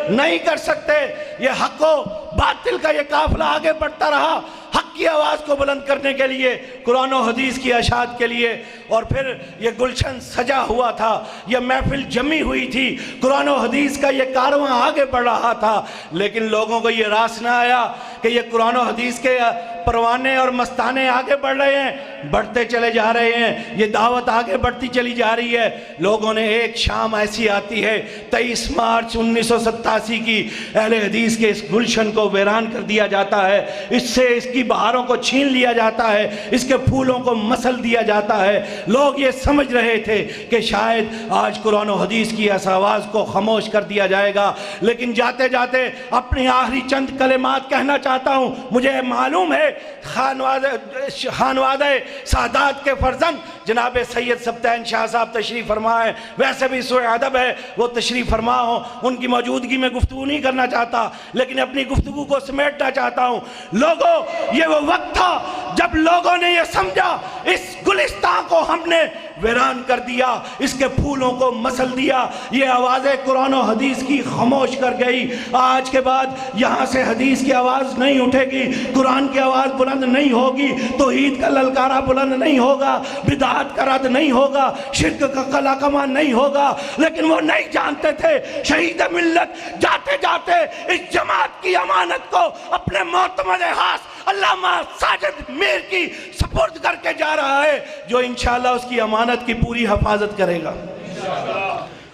J: نہیں کر سکتے. یہ حق و باطل کا یہ قافلہ آگے بڑھتا رہا، حق کی آواز کو بلند کرنے کے لیے، قرآن و حدیث کی اشاعت کے لیے. اور پھر یہ گلشن سجا ہوا تھا، یہ محفل جمی ہوئی تھی، قرآن و حدیث کا یہ کارواں آگے بڑھ رہا تھا. لیکن لوگوں کو یہ راس نہ آیا کہ یہ قرآن و حدیث کے پروانے اور مستانے آگے بڑھ رہے ہیں، بڑھتے چلے جا رہے ہیں، یہ دعوت آگے بڑھتی چلی جا رہی ہے. لوگوں نے ایک شام ایسی آتی ہے 23 مارچ 1987 کی، اہل حدیث کے اس گلشن کو ویران کر دیا جاتا ہے، اس سے اس کی بہاروں کو چھین لیا جاتا ہے، اس کے پھولوں کو مسل دیا جاتا ہے. لوگ یہ سمجھ رہے تھے کہ شاید آج قرآن و حدیث کی اس آواز کو خاموش کر دیا جائے گا. لیکن جاتے جاتے اپنی آخری چند کلمات کہنا چاہتا ہوں. مجھے معلوم ہے خانوادہ سادات کے فرزند جناب سید سبطین شاہ صاحب تشریف فرما ہے، ویسے بھی سوء ادب ہے وہ تشریف فرما ہوں، ان کی موجودگی میں گفتگو نہیں کرنا چاہتا، لیکن اپنی گفتگو کو سمیٹنا چاہتا ہوں. لوگوں، یہ وہ وقت تھا جب لوگوں نے یہ سمجھا اس گلستان کو ہم نے ویران کر دیا، اس کے پھولوں کو مسل دیا، یہ آوازیں قرآن و حدیث کی خاموش کر گئی. آج کے بعد یہاں سے حدیث کی آواز نہیں اٹھے گی، قرآن کی آواز بلند نہیں ہوگی، توحید کا للکارہ بلند نہیں ہوگا، بدعات کا رد نہیں ہوگا، شرک کا قلقمہ نہیں ہوگا. لیکن وہ نہیں جانتے تھے شہید ملت جاتے جاتے اس جماعت کی امانت کو اپنے معتمد خاص علامہ ساجد میر کی سپرد کر کے جا رہا ہے، جو انشاءاللہ اس کی امانت کی پوری حفاظت کرے گا.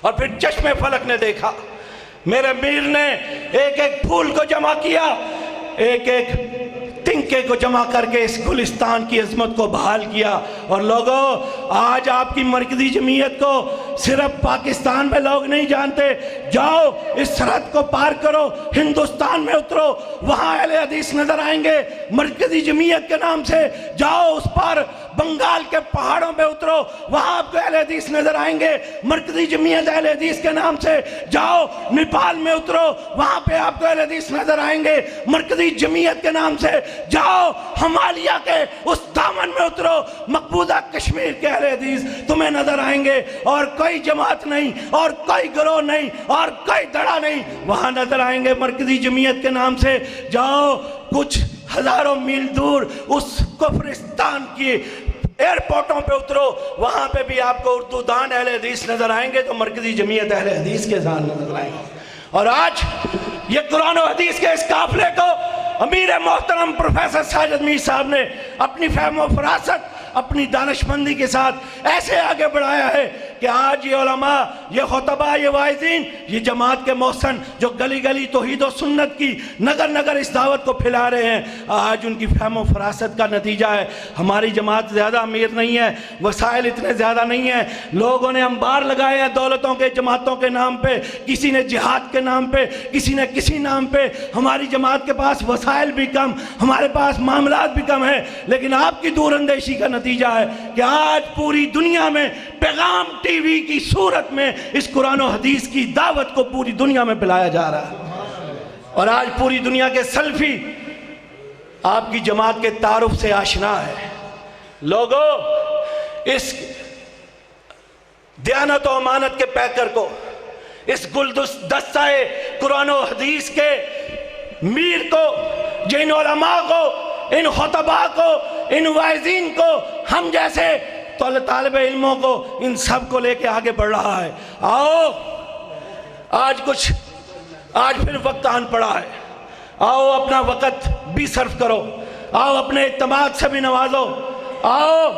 J: اور پھر چشم فلک نے دیکھا، میرے میر نے ایک ایک پھول کو جمع کیا، ایک ایک تنکے سکے کو جمع کر کے اس گلستان کی عظمت کو بحال کیا. اور لوگوں آج آپ کی مرکزی جمعیت کو صرف پاکستان میں لوگ نہیں جانتے. جاؤ اس سرحد کو پار کرو, ہندوستان میں اترو, وہاں اہل حدیث نظر آئیں گے مرکزی جمعیت کے نام سے. جاؤ اس پار بنگال کے پہاڑوں پہ اترو, وہاں آپ کو اہل حدیث نظر آئیں گے مرکزی جمعیت اہل حدیث کے نام سے. جاؤ نیپال میں اترو, وہاں پہ آپ کو اہل حدیث نظر آئیں گے مرکزی جمعیت کے نام سے. جاؤ ہمالیہ کے اس دامن میں اترو, مقبوضہ کشمیر کے اہل حدیث تمہیں نظر آئیں گے. اور کوئی جماعت نہیں, اور کوئی گروہ نہیں, اور کوئی دڑا نہیں, وہاں نظر آئیں گے مرکزی جمعیت کے نام سے. جاؤ کچھ ہزاروں میل دور اس کفرستان کی ایئرپورٹوں پہ اترو, وہاں پہ بھی آپ کو اردو دان اہل حدیث نظر آئیں گے تو مرکزی جمعیت اہل حدیث کے دان نظر آئیں گے. اور آج یہ قرآن و حدیث کے اس قافلے کو امیر محترم پروفیسر ساجد میر صاحب نے اپنی فہم و فراست, اپنی دانشمندی کے ساتھ ایسے آگے بڑھایا ہے کہ آج یہ علماء, یہ خطباء, یہ واعظین, یہ جماعت کے محسن جو گلی گلی توحید و سنت کی نگر نگر اس دعوت کو پھیلا رہے ہیں, آج ان کی فہم و فراست کا نتیجہ ہے. ہماری جماعت زیادہ امیر نہیں ہے, وسائل اتنے زیادہ نہیں ہیں, لوگوں نے انبار لگائے ہیں دولتوں کے, جماعتوں کے نام پہ, کسی نے جہاد کے نام پہ, کسی نے کسی نام پہ. ہماری جماعت کے پاس وسائل بھی کم, ہمارے پاس معاملات بھی کم ہیں, لیکن آپ کی دور اندیشی کا نتیجہ ہے کہ آج پوری دنیا میں پیغام ٹی وی کی صورت میں اس قرآن و حدیث کی دعوت کو پوری دنیا میں پھیلایا جا رہا ہے. اور آج پوری دنیا کے سلفی آپ کی جماعت کے تعارف سے آشنا ہے. لوگوں اس دیانت و امانت کے پیکر کو, اس گلدستہ قرآن و حدیث کے میر کو, جن علماء کو, ان خطباء کو, ان واعظین کو, ہم جیسے طالب علموں کو, ان سب کو لے کے آگے بڑھ رہا ہے. آؤ آج پھر وقت آن پڑا ہے. آؤ اپنا وقت بھی صرف کرو, آؤ اپنے اعتماد سے بھی نوازو, آؤ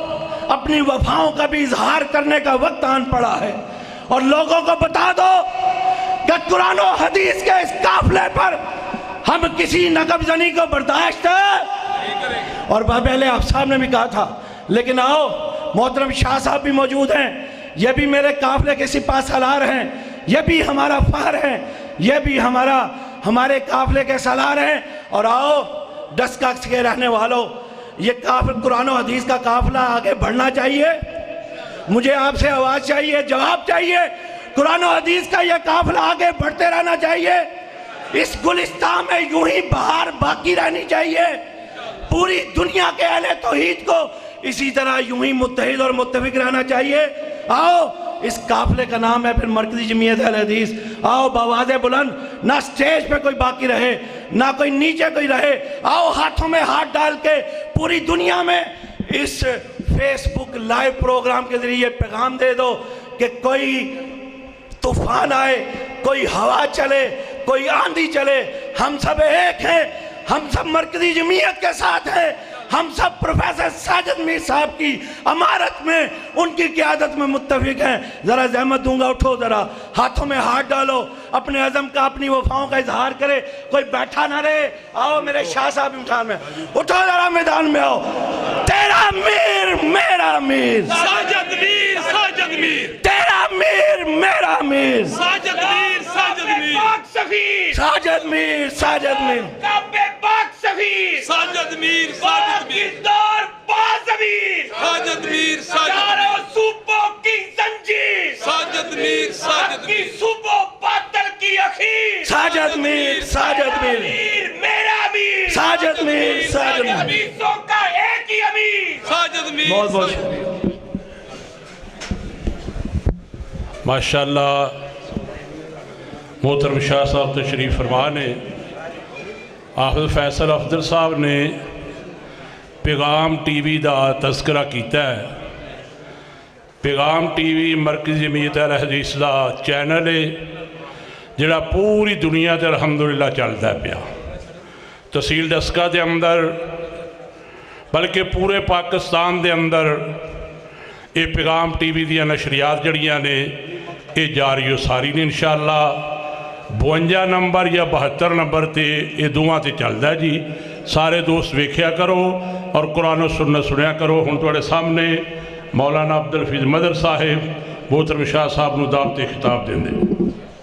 J: اپنی وفاؤں کا بھی اظہار کرنے کا وقت آن پڑا ہے. اور لوگوں کو بتا دو کہ قرآن و حدیث کے اس قافلے پر ہم کسی نقب زنی کو برداشت ہے. اور پہلے آپ صاحب نے بھی کہا تھا, لیکن آؤ محترم شاہ صاحب بھی موجود ہیں, یہ بھی میرے قافلے کے سپاہ سالار ہیں, یہ بھی ہمارا فخر ہے, یہ بھی ہمارے قافلے کے سالار ہیں. اور آؤ ڈسکاکس کے رہنے والوں, یہ قرآن و حدیث کا قافلہ آگے بڑھنا چاہیے. مجھے آپ سے آواز چاہیے, جواب چاہیے. قرآن و حدیث کا یہ قافلہ آگے بڑھتے رہنا چاہیے. اس گلستان میں یوں ہی بہار باقی رہنی چاہیے. پوری دنیا کے اہل توحید کو اسی طرح یوں ہی متحد اور متفق رہنا چاہیے. آؤ اس قافلے کا نام ہے پھر مرکزی جمعیت اہل حدیث. آؤ بآواز بلند, نہ سٹیج پہ کوئی باقی رہے, نہ کوئی نیچے کوئی رہے. آؤ ہاتھوں میں ہاتھ ڈال کے پوری دنیا میں اس فیس بک لائیو پروگرام کے ذریعے پیغام دے دو کہ کوئی طوفان آئے, کوئی ہوا چلے, کوئی آندھی چلے, ہم سب ایک ہیں, ہم سب مرکزی جمعیت کے ساتھ ہیں, ہم سب پروفیسر ساجد میر صاحب کی امارت میں, ان کی قیادت میں متفق ہیں. ذرا زحمت دوں گا, اٹھو, ذرا ہاتھوں میں ہاتھ ڈالو, اپنے عزم کا, اپنی وفاؤں کا اظہار کرے, کوئی بیٹھا نہ رہے. آؤ میرے شاہ صاحب امتحان میں اٹھو, ذرا میدان میں آؤ. تیرا میر میرا میر,
E: ساجد میر, ساجد میر,
J: تیرا میر میرا میر,
E: ساجد میر, ساجد میر, پاک سفیر,
J: ساجد میر, ساجد میر,
E: کعبے پاک سفیر, ساجد میر, ساجد میر, دار بازمیر, ساجد میر, ساجد چاروں صوبوں کی زنجیر, ساجد میر, ساجد میر, صوبوں باطل کی اخیر,
J: ساجد میر, ساجد میر,
E: میرا میر,
J: ساجد میر, ساجد میر.
E: حدیثوں کا ایک ہی امیر, ساجد میر.
J: بہت بہت شکریہ.
E: ماشاءاللہ محترم شاہ صاحب تشریف فرما نے, حافظ فیصل افضل صاحب نے پیغام ٹی وی دا تذکرہ کیتا ہے. پیغام ٹی وی مرکزی جمعیت اہل حدیث دا چینل ہے جڑا پوری دنیا تے الحمدللہ چلتا ہے پیا. تحصیل ڈسکا دے اندر بلکہ پورے پاکستان دے اندر یہ پیغام ٹی وی دیا نشریات جڑیاں نے یہ جاری و ساری نے انشاءاللہ 52 نمبر یا 72 نمبر تے یہ دوہاں تے چلتا ہے جی. ਸਾਰੇ ਦੋਸਤ ਵੇਖਿਆ ਕਰੋ ਔਰ ਕੁਰਾਨ ਸੁਨਨਤ ਸੁਣਿਆ ਕਰੋ। ਹੁਣ ਤੁਹਾਡੇ ਸਾਹਮਣੇ ਮੌਲਾਨਾ ਅਬਦੁਲ ਹਫੀਜ਼ ਮਦਰ ਸਾਹਿਬ ਮੋਹਤਰਮ ਸ਼ਾਹ ਸਾਹਿਬ ਨੂੰ ਦਾਵਤ ਖਿਤਾਬ ਦਿੰਦੇ।